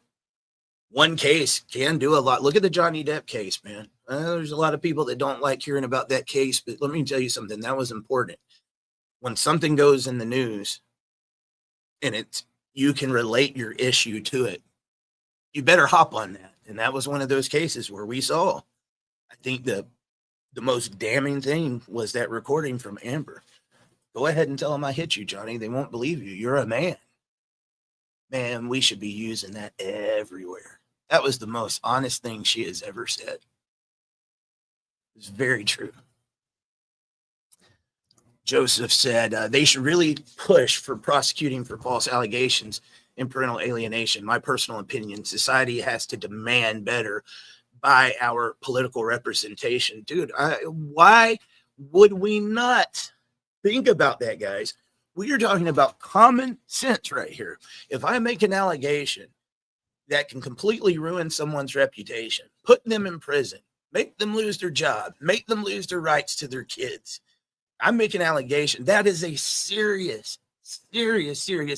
One case can do a lot. Look at the Johnny Depp case, man. There's a lot of people that don't like hearing about that case, but let me tell you something. That was important. When something goes in the news and you can relate your issue to it, you better hop on that. And that was one of those cases where we saw, I think the most damning thing was that recording from Amber. Go ahead and tell them I hit you, Johnny. They won't believe you. You're a man. Man, we should be using that everywhere. That was the most honest thing she has ever said. It's very true. Joseph said they should really push for prosecuting for false allegations and parental alienation. My personal opinion, society has to demand better by our political representation. Dude, why would we not think about that, guys? We are talking about common sense right here. If I make an allegation that can completely ruin someone's reputation, put them in prison, make them lose their job, make them lose their rights to their kids, I make an allegation. That is a serious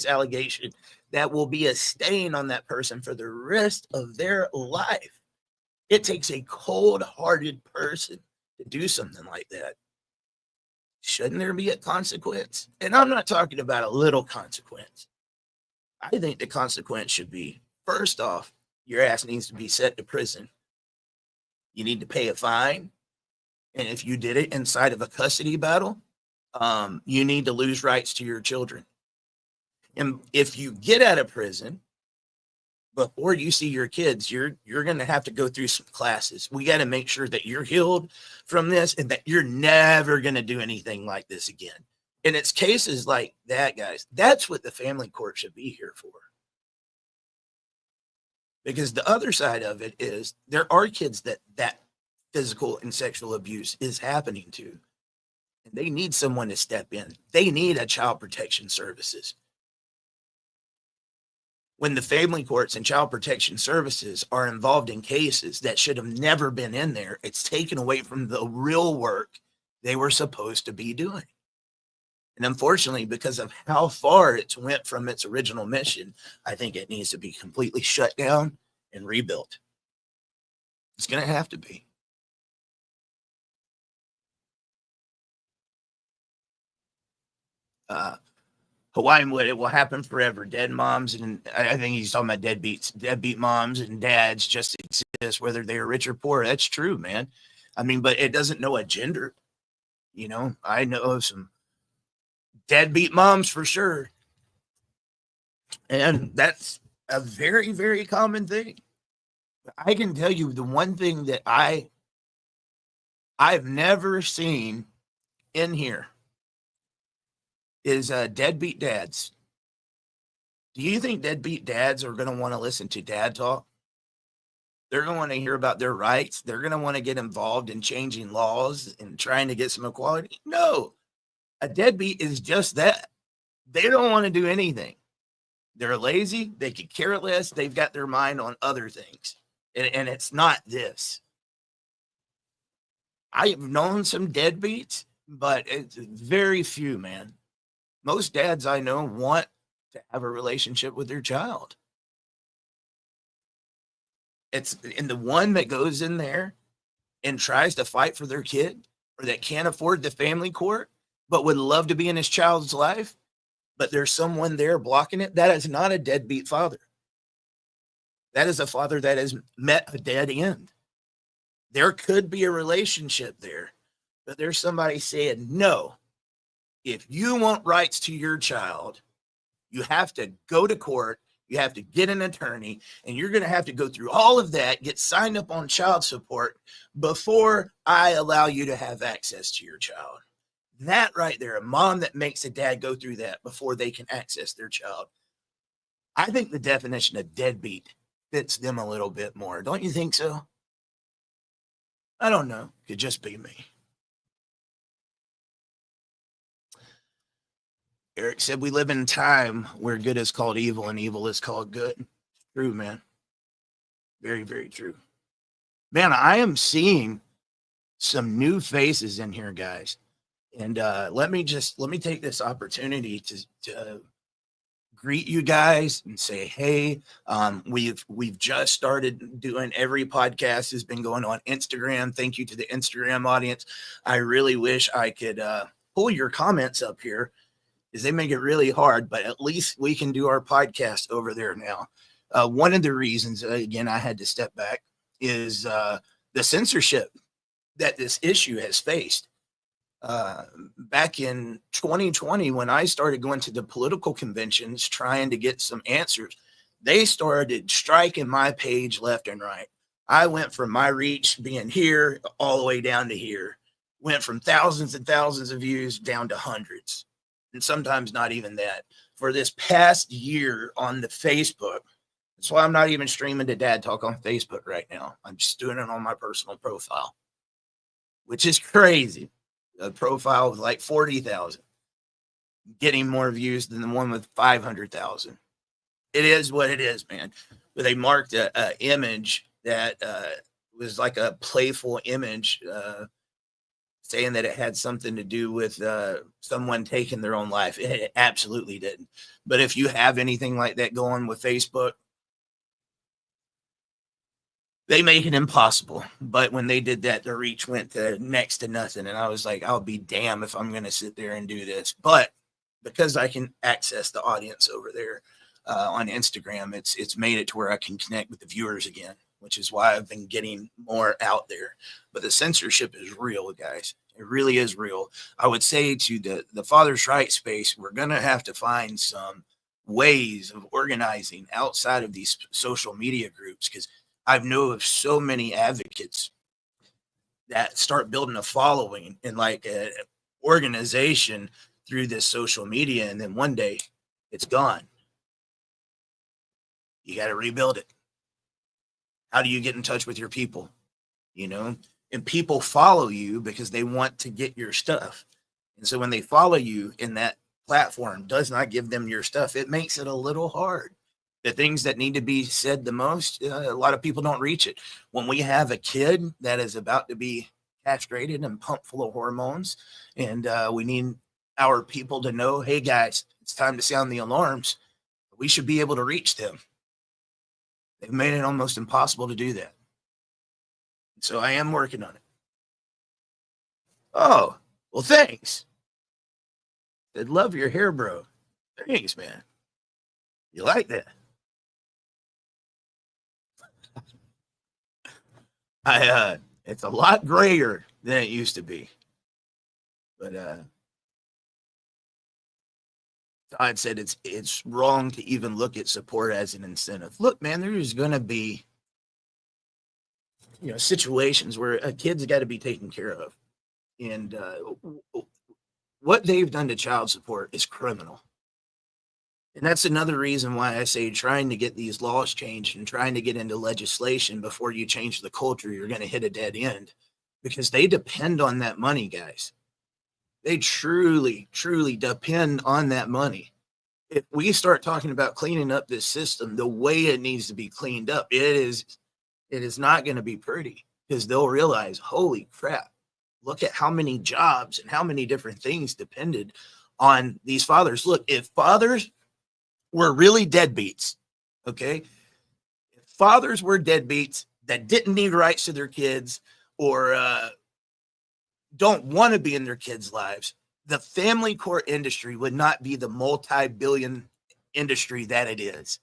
allegation that will be a stain on that person for the rest of their life. It takes a cold-hearted person to do something like that. Shouldn't there be a consequence? And I'm not talking about a little consequence. I think the consequence should be, first off, your ass needs to be sent to prison. You need to pay a fine. And if you did it inside of a custody battle, you need to lose rights to your children. And if you get out of prison before you see your kids, you're going to have to go through some classes. We got to make sure that you're healed from this and that you're never going to do anything like this again. And it's cases like that, guys. That's what the family court should be here for. Because the other side of it is there are kids that physical and sexual abuse is happening to. And they need someone to step in. They need a child protection services. When the family courts and child protection services are involved in cases that should have never been in there, it's taken away from the real work they were supposed to be doing. And unfortunately, because of how far it went from its original mission, I think it needs to be completely shut down and rebuilt. It's going to have to be. Hawaiian wood, it will happen forever. Dead moms, and I think he's talking about deadbeat moms and dads just exist, whether they are rich or poor. That's true, man. I mean, but it doesn't know a gender. You know, I know of some deadbeat moms for sure. And that's a very, very common thing. I can tell you the one thing that I've never seen in here is deadbeat dads. Do you think deadbeat dads are going to want to listen to dad talk? They're going to want to hear about their rights. They're going to want to get involved in changing laws and trying to get some equality. No, a deadbeat is just that. They don't want to do anything. They're lazy. They could care less. They've got their mind on other things. And it's not this. I've known some deadbeats, but it's very few, man. Most dads I know want to have a relationship with their child. It's in the one that goes in there and tries to fight for their kid or that can't afford the family court. but would love to be in his child's life, but there's someone there blocking it, that is not a deadbeat father. That is a father that has met a dead end. There could be a relationship there, but there's somebody saying, no, if you want rights to your child, you have to go to court, you have to get an attorney, and you're going to have to go through all of that, get signed up on child support before I allow you to have access to your child. That right there, a mom that makes a dad go through that before they can access their child. I think the definition of deadbeat fits them a little bit more. Don't you think so? I don't know. Could just be me. Eric said we live in a time where good is called evil and evil is called good. True, man. Very, very true. Man, I am seeing some new faces in here, guys. And let me take this opportunity to greet you guys and say, hey, we've just started doing, every podcast has been going on Instagram. Thank you to the Instagram audience. I really wish I could pull your comments up here, because they make it really hard, but at least we can do our podcast over there now. One of the reasons, again, I had to step back is the censorship that this issue has faced. Back in 2020, when I started going to the political conventions trying to get some answers, they started striking my page left and right. I went from my reach being here all the way down to here, went from thousands and thousands of views down to hundreds, and sometimes not even that. For this past year on the Facebook, that's why I'm not even streaming to Dad Talk on Facebook right now. I'm just doing it on my personal profile, which is crazy. A profile with like 40,000, getting more views than the one with 500,000. It is what it is, man. But they marked a image that was like a playful image, saying that it had something to do with someone taking their own life. It absolutely didn't. But if you have anything like that going with Facebook, they make it impossible. But when they did that, the reach went to next to nothing. And I was like, I'll be damned if I'm going to sit there and do this. But because I can access the audience over there on Instagram, it's made it to where I can connect with the viewers again, which is why I've been getting more out there. But the censorship is real, guys. It really is real. I would say to the father's right space, we're going to have to find some ways of organizing outside of these social media groups, because I know of so many advocates that start building a following and like an organization through this social media, and then one day it's gone. You got to rebuild it. How do you get in touch with your people? You know, and people follow you because they want to get your stuff. And so when they follow you in that platform does not give them your stuff, it makes it a little hard. The things that need to be said the most, a lot of people don't reach it. When we have a kid that is about to be castrated and pumped full of hormones, and we need our people to know, hey guys, it's time to sound the alarms, we should be able to reach them. They've made it almost impossible to do that. So I am working on it. Oh, well, thanks. I'd love your hair, bro. Thanks, man. You like that? It's a lot grayer than it used to be. But Todd said it's wrong to even look at support as an incentive. Look, man, there's going to be, situations where a kid's got to be taken care of. And what they've done to child support is criminal. And that's another reason why I say trying to get these laws changed and trying to get into legislation before you change the culture, you're going to hit a dead end, because they depend on that money, guys. They truly, truly depend on that money. If we start talking about cleaning up this system the way it needs to be cleaned up, it is not going to be pretty, because they'll realize, holy crap, look at how many jobs and how many different things depended on these fathers. Look, if fathers were really deadbeats, okay? If fathers were deadbeats that didn't need rights to their kids or don't want to be in their kids' lives, the family court industry would not be the multi-billion industry that it is.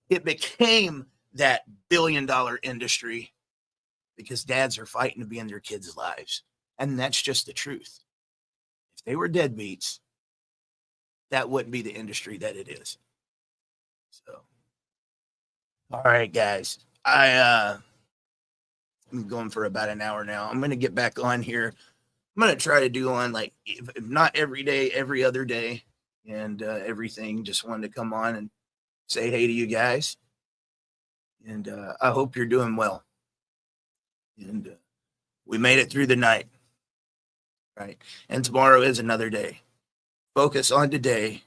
It became that billion-dollar industry because dads are fighting to be in their kids' lives. And that's just the truth. If they were deadbeats, that wouldn't be the industry that it is. So, all right, guys. I'm going for about an hour now. I'm going to get back on here. I'm going to try to do on, like, if not every day, every other day, and everything. Just wanted to come on and say hey to you guys. And I hope you're doing well. And we made it through the night, right? And tomorrow is another day. Focus on today,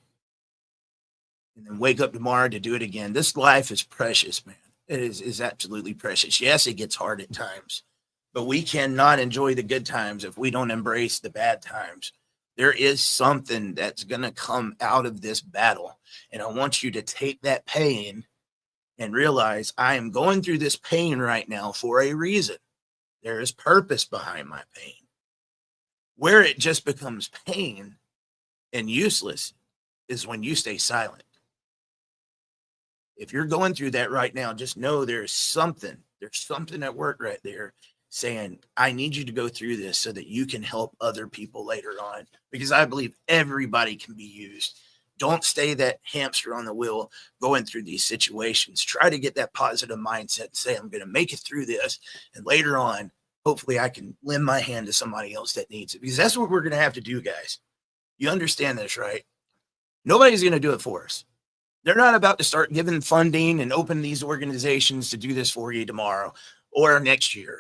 and then wake up tomorrow to do it again. This life is precious, man. It is absolutely precious. Yes, it gets hard at times, but we cannot enjoy the good times if we don't embrace the bad times. There is something that's going to come out of this battle, and I want you to take that pain and realize I am going through this pain right now for a reason. There is purpose behind my pain. Where it just becomes pain and useless is when you stay silent. If you're going through that right now, just know there's something at work right there saying, I need you to go through this so that you can help other people later on, because I believe everybody can be used. Don't stay that hamster on the wheel going through these situations. Try to get that positive mindset and say, I'm going to make it through this. And later on, hopefully I can lend my hand to somebody else that needs it, because that's what we're going to have to do, guys. You understand this, right? Nobody's going to do it for us. They're not about to start giving funding and open these organizations to do this for you tomorrow or next year.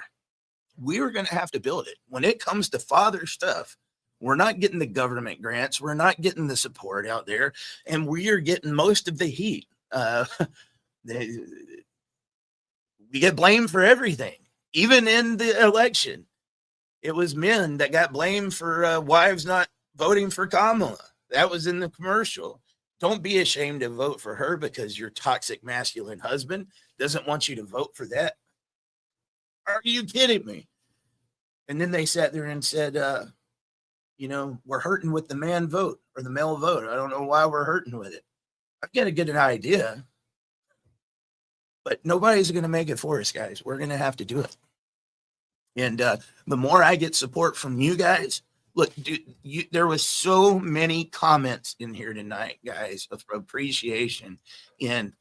We are going to have to build it. When it comes to father stuff, we're not getting the government grants. We're not getting the support out there. And we are getting most of the heat. We get blamed for everything. Even in the election, it was men that got blamed for wives not voting for Kamala. That was in the commercial. Don't be ashamed to vote for her because your toxic masculine husband doesn't want you to vote for that. Are you kidding me? And then they sat there and said, we're hurting with the man vote or the male vote. I don't know why we're hurting with it. I've got to get an idea. But nobody's going to make it for us, guys. We're going to have to do it. And the more I get support from you guys, look, dude, there was so many comments in here tonight, guys, of appreciation. And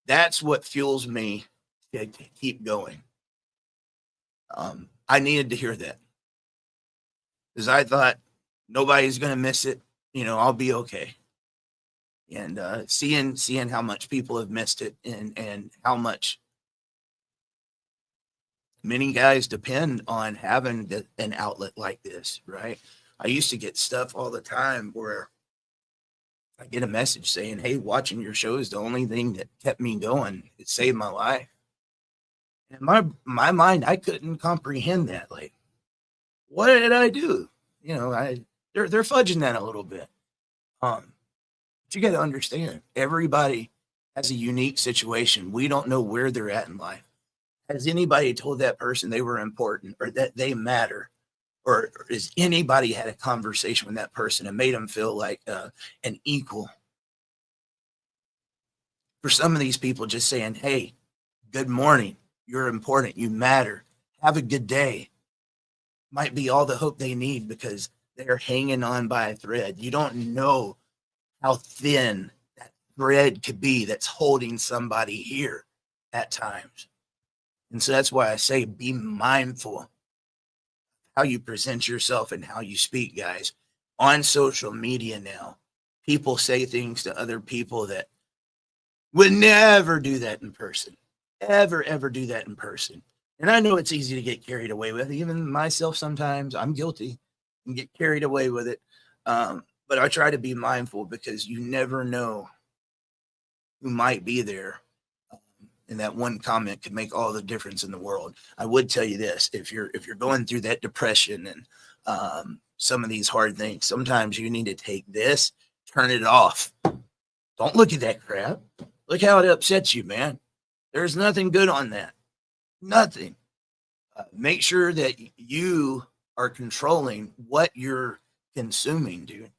that's what fuels me to keep going. I needed to hear that, because I thought nobody's going to miss it. I'll be okay. And seeing how much people have missed it and how much many guys depend on having an outlet like this, right? I used to get stuff all the time where I get a message saying, hey, watching your show is the only thing that kept me going. It saved my life. And in my mind, I couldn't comprehend that. Like, what did I do? They're fudging that a little bit. But you got to understand, everybody has a unique situation. We don't know where they're at in life. Has anybody told that person they were important or that they matter? Or has anybody had a conversation with that person and made them feel like an equal? For some of these people, just saying, hey, good morning. You're important. You matter. Have a good day. Might be all the hope they need, because they're hanging on by a thread. You don't know how thin that thread could be that's holding somebody here at times. And so that's why I say be mindful how you present yourself and how you speak, guys. On social media now, people say things to other people that would never do that in person. Ever do that in person. And I know it's easy to get carried away with. Even myself, sometimes I'm guilty and get carried away with it. But I try to be mindful, because you never know who might be there. And that one comment could make all the difference in the world. I would tell you this: if you're going through that depression and some of these hard things, sometimes you need to take this, turn it off. Don't look at that crap. Look how it upsets you, man. There's nothing good on that. Nothing. Make sure that you are controlling what you're consuming, dude.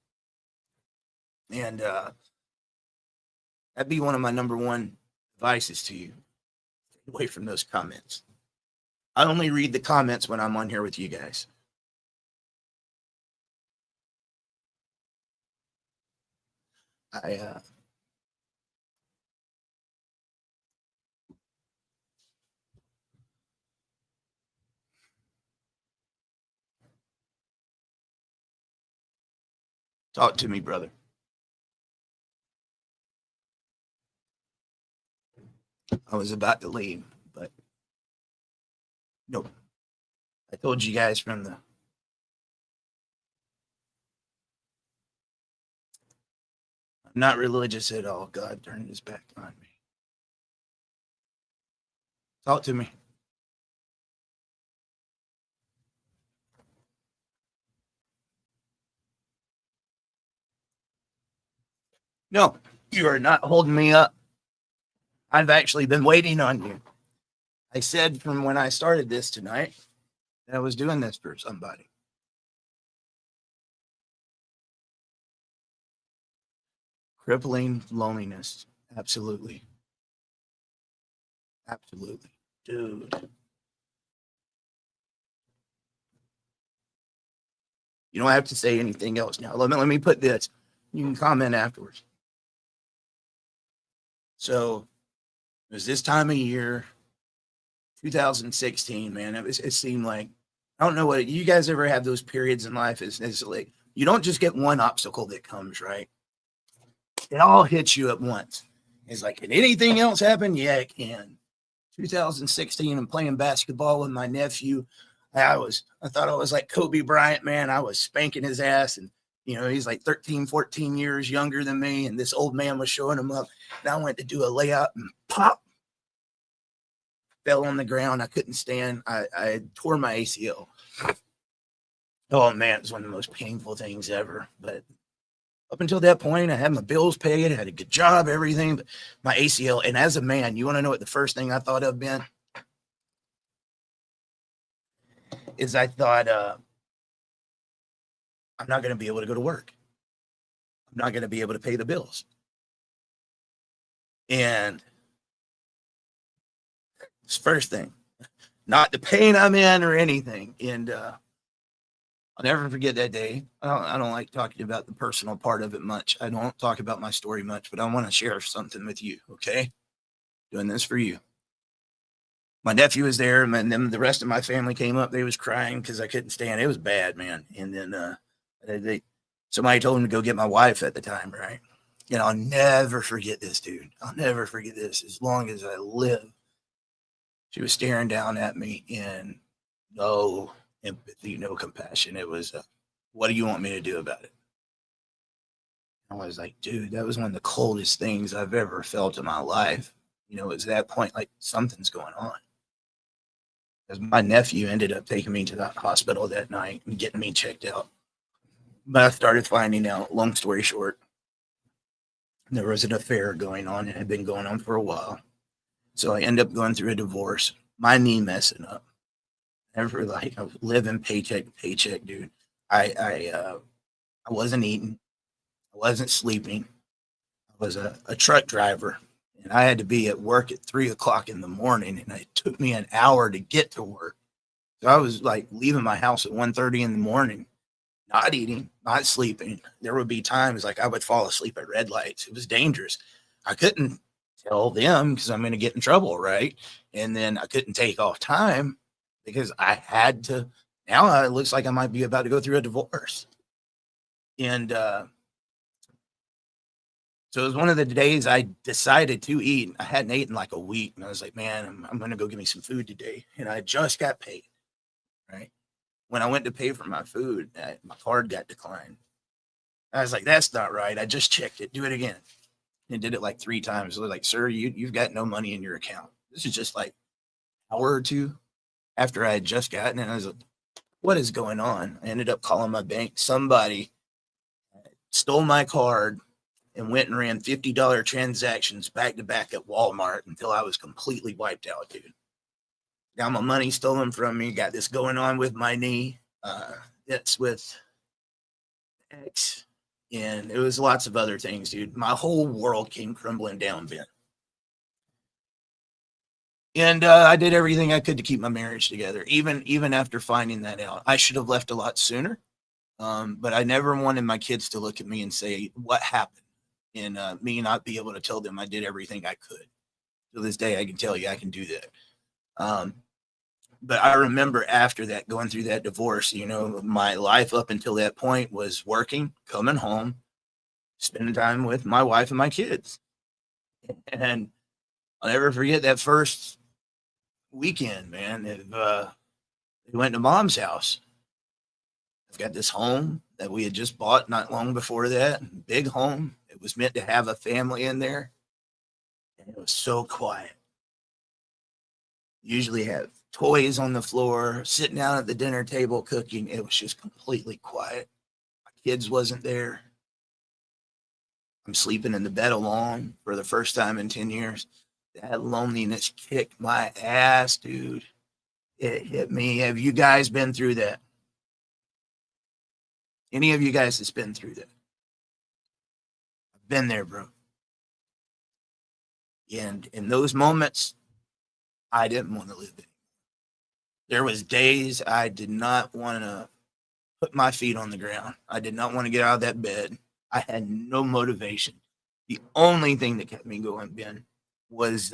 And that'd be one of my number one advices to you. Stay away from those comments. I only read the comments when I'm on here with you guys. I talk to me, brother. I was about to leave, but nope. I told you guys from the I'm not religious at all. God turned his back on me. Talk to me. No, you are not holding me up. I've actually been waiting on you. I said from when I started this tonight that I was doing this for somebody. Crippling loneliness. Absolutely. Absolutely. Dude. You don't have to say anything else now. Let me put this. You can comment afterwards. So it was this time of year, 2016, man. It seemed like, I don't know what you guys ever have those periods in life. It's like you don't just get one obstacle that comes, right? It all hits you at once. It's like, can anything else happen? Yeah, it can. 2016, I'm playing basketball with my nephew. I thought I was like Kobe Bryant, man. I was spanking his ass, and he's like 13, 14 years younger than me, and this old man was showing him up. And I went to do a layup and pop, fell on the ground. I couldn't stand. I tore my ACL. Oh man, it was one of the most painful things ever. But up until that point, I had my bills paid, I had a good job, everything, but my ACL. And as a man, you want to know what the first thing I thought of, Ben? Is I thought, I'm not going to be able to go to work. I'm not going to be able to pay the bills. And it's first thing, not the pain I'm in or anything. And I'll never forget that day. I don't like talking about the personal part of it much. I don't talk about my story much, but I want to share something with you, okay? Doing this for you. My nephew was there, and then the rest of my family came up. They was crying because I couldn't stand it. It was bad, man. And then somebody told him to go get my wife at the time, right? And I'll never forget this, dude. I'll never forget this as long as I live. She was staring down at me in no empathy, no compassion. It was, what do you want me to do about it? I was like, dude, that was one of the coldest things I've ever felt in my life. It was that point, like something's going on. Because my nephew ended up taking me to the hospital that night and getting me checked out. But I started finding out, long story short, there was an affair going on. It had been going on for a while. So I ended up going through a divorce, my knee messing up. I was living paycheck to paycheck, dude. I wasn't eating. I wasn't sleeping. I was a truck driver, and I had to be at work at 3:00 in the morning, and it took me an hour to get to work. So I was like leaving my house at 1:30 in the morning, not eating, not sleeping. There would be times like I would fall asleep at red lights. It was dangerous. I couldn't tell them because I'm going to get in trouble, right? And then I couldn't take off time because I had to. Now it looks like I might be about to go through a divorce. And so it was one of the days I decided to eat. I hadn't eaten like a week. And I was like, man, I'm going to go get me some food today. And I just got paid, right? When I went to pay for my food, my card got declined. I was like, that's not right. I just checked it. Do it again. And did it like 3 times. I was like, sir, you've got no money in your account. This is just like an hour or two after I had just gotten it. I was like, what is going on? I ended up calling my bank. Somebody stole my card and went and ran $50 transactions back to back at Walmart until I was completely wiped out, dude. Got my money stolen from me. Got this going on with my knee. It's with ex, and it was lots of other things, dude. My whole world came crumbling down, Ben. And I did everything I could to keep my marriage together, even after finding that out. I should have left a lot sooner, but I never wanted my kids to look at me and say, what happened? And me not be able to tell them I did everything I could. To this day, I can tell you I can do that. But I remember after that, going through that divorce, you know, my life up until that point was working, coming home, spending time with my wife and my kids. And I'll never forget that first weekend, man. We went to mom's house. I've got this home that we had just bought not long before that, big home. It was meant to have a family in there. And it was so quiet. Usually have toys on the floor, sitting down at the dinner table cooking. It was just completely quiet. My kids wasn't there. I'm sleeping in the bed alone for the first time in 10 years. That loneliness kicked my ass, dude. It hit me. Have you guys been through that? Any of you guys that's been through that? I've been there, bro. And in those moments, I didn't want to live it. There was days I did not want to put my feet on the ground. I did not want to get out of that bed. I had no motivation. The only thing that kept me going, Ben, was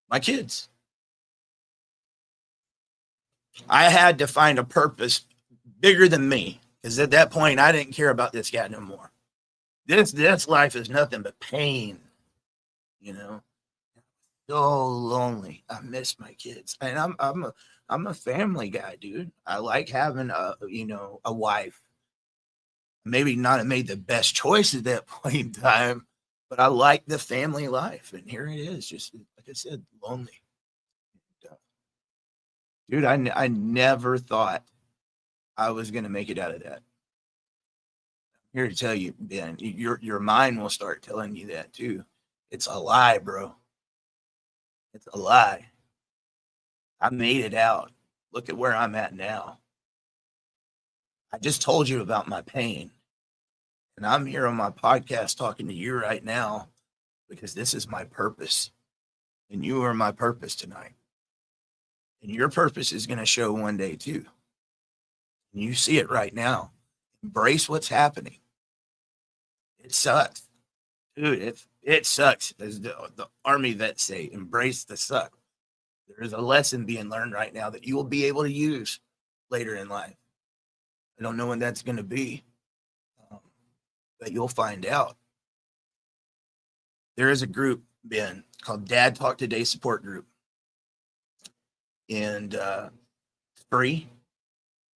my kids. I had to find a purpose bigger than me, because at that point, I didn't care about this guy no more. This life is nothing but pain, you know. So lonely. I miss my kids, and I'm a family guy, dude. I like having a wife. Maybe not have made the best choice at that point in time, but I like the family life, and here it is, just like I said, lonely. Dude, I never thought I was gonna make it out of that. I'm here to tell you, Ben, your mind will start telling you that too. It's a lie, bro. It's a lie. I made it out. Look at where I'm at now. I just told you about my pain. And I'm here on my podcast talking to you right now because this is my purpose. And you are my purpose tonight. And your purpose is going to show one day too. And you see it right now. Embrace what's happening. It sucks. Dude, it sucks. As the Army vets say, embrace the suck. There is a lesson being learned right now that you will be able to use later in life. I don't know when that's going to be, but you'll find out. There is a group, Ben, called Dad Talk Today Support Group. And it's free.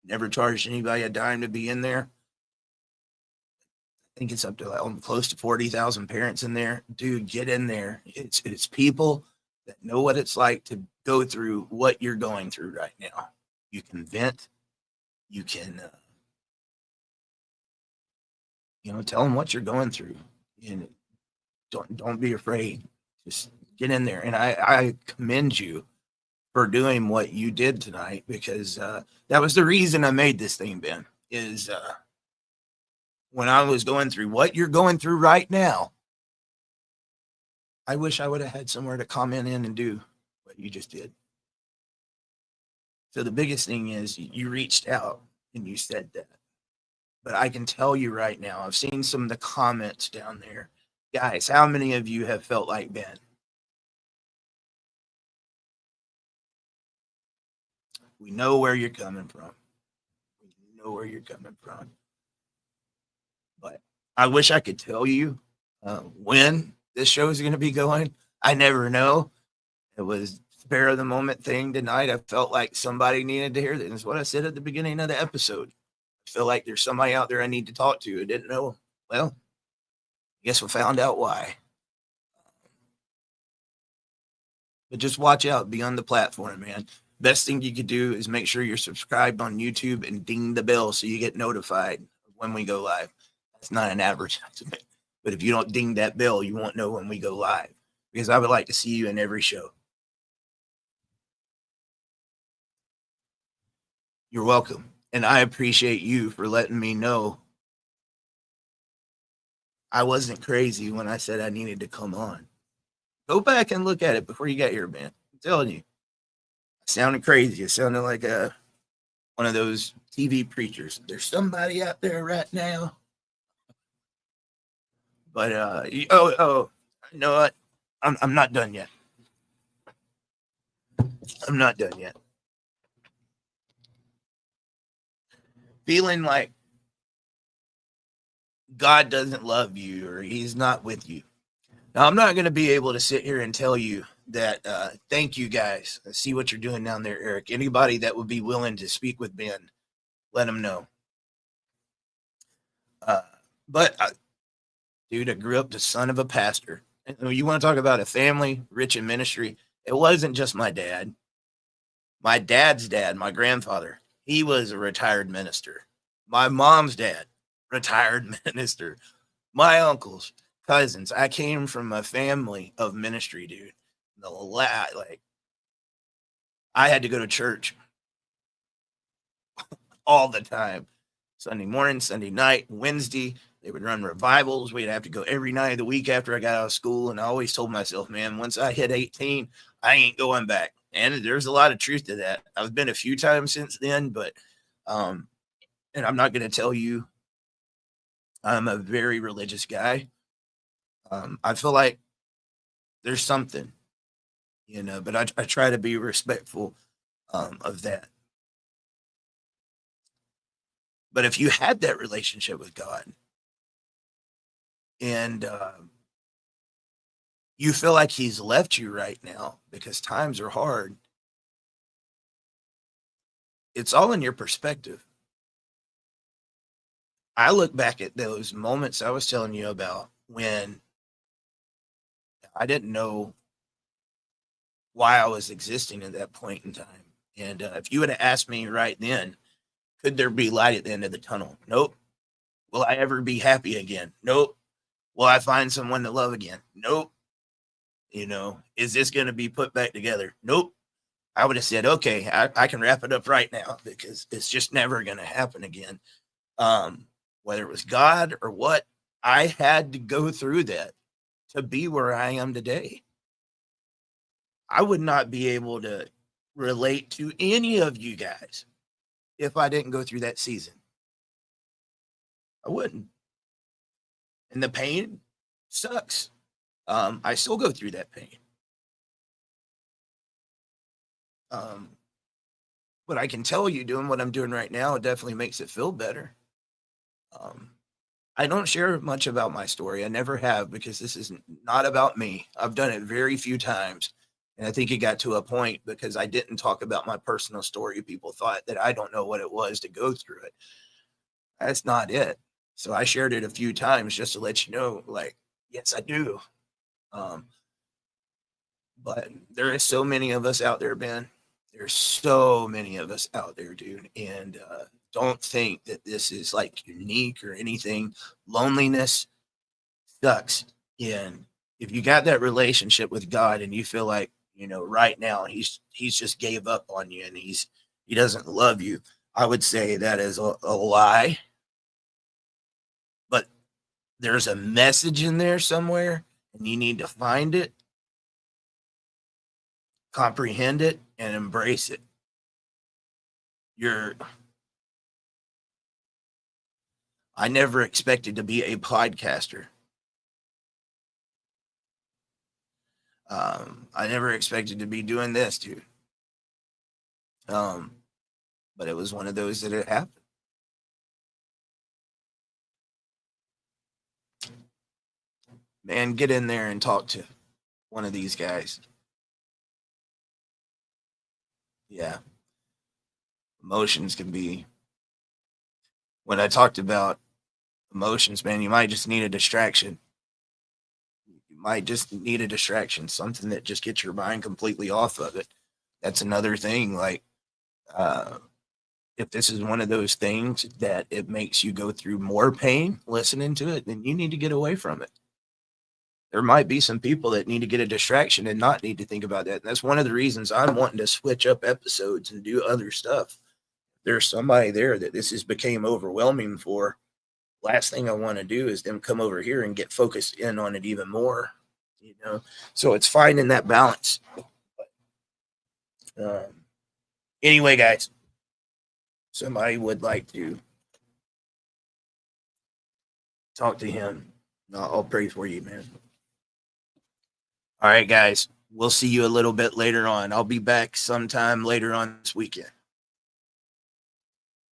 Never charged anybody a dime to be in there. I think it's up to close to 40,000 parents in there. Dude, get in there. It's people that know what it's like to go through what you're going through right now. You can vent. You can, tell them what you're going through. And don't be afraid. Just get in there. And I commend you for doing what you did tonight, because that was the reason I made this thing, Ben, is when I was going through what you're going through right now, I wish I would have had somewhere to comment in and do what you just did. So the biggest thing is you reached out and you said that. But I can tell you right now, I've seen some of the comments down there. Guys, how many of you have felt like Ben? We know where you're coming from. We know where you're coming from. But I wish I could tell you when this show is going to be going. I never know. It was spare of the moment thing tonight. I felt like somebody needed to hear this. That's what I said at the beginning of the episode. I feel like there's somebody out there I need to talk to. I didn't know. Well, I guess we found out why. But just watch out. Be on the platform, man. Best thing you could do is make sure you're subscribed on YouTube and ding the bell so you get notified when we go live. That's not an advertisement. But if you don't ding that bell, you won't know when we go live, because I would like to see you in every show. You're welcome. And I appreciate you for letting me know I wasn't crazy when I said I needed to come on. Go back and look at it before you got here, man. I'm telling you, it sounded crazy. It sounded like one of those TV preachers. There's somebody out there right now. But you know what? I'm not done yet. I'm not done yet. Feeling like God doesn't love you or he's not with you. Now, I'm not going to be able to sit here and tell you that, thank you guys. I see what you're doing down there, Eric. Anybody that would be willing to speak with Ben, let him know. But, dude, I grew up the son of a pastor. And you want to talk about a family rich in ministry? It wasn't just my dad. My dad's dad, my grandfather, he was a retired minister. My mom's dad, retired minister. My uncles, cousins. I came from a family of ministry, dude. Like, I had to go to church all the time. Sunday morning, Sunday night, Wednesday. They would run revivals. We'd have to go every night of the week after I got out of school. And I always told myself, man, once I hit 18, I ain't going back. And there's a lot of truth to that. I've been a few times since then, but, and I'm not going to tell you I'm a very religious guy. I feel like there's something, but I try to be respectful of that. But if you had that relationship with God and you feel like he's left you right now because times are hard, it's all in your perspective. I look back at those moments I was telling you about when I didn't know why I was existing at that point in time. And if you would have asked me right then, could there be light at the end of the tunnel? Nope. Will I ever be happy again? Nope. Will I find someone to love again? Nope. Is this going to be put back together? Nope. I would have said, okay, I can wrap it up right now because it's just never going to happen again. Whether it was God or what, I had to go through that to be where I am today. I would not be able to relate to any of you guys if I didn't go through that season. I wouldn't. And the pain sucks. I still go through that pain. But I can tell you doing what I'm doing right now, it definitely makes it feel better. I don't share much about my story. I never have because this is not about me. I've done it very few times. And I think it got to a point because I didn't talk about my personal story. People thought that I don't know what it was to go through it. That's not it. So I shared it a few times just to let you know, like, yes, I do. But there is so many of us out there, Ben. There's so many of us out there, dude. And don't think that this is like unique or anything. Loneliness sucks. And if you got that relationship with God and you feel like, right now he's just gave up on you and he doesn't love you, I would say that is a lie. But there's a message in there somewhere and you need to find it, comprehend it, and embrace it. I never expected to be a podcaster. I never expected to be doing this, dude. But it was one of those that it happened. Man, get in there and talk to one of these guys. Yeah. Emotions can be, when I talked about emotions, man, you might just need a distraction. You might just need a distraction, something that just gets your mind completely off of it. That's another thing. Like, if this is one of those things that it makes you go through more pain listening to it, then you need to get away from it. There might be some people that need to get a distraction and not need to think about that. And that's one of the reasons I'm wanting to switch up episodes and do other stuff. there's somebody there that this has became overwhelming for. Last thing I want to do is them come over here and get focused in on it even more, you know. So it's finding that balance. Anyway, guys, somebody would like to talk to him. I'll pray for you, man. All right, guys, we'll see you a little bit later on. I'll be back sometime later on this weekend.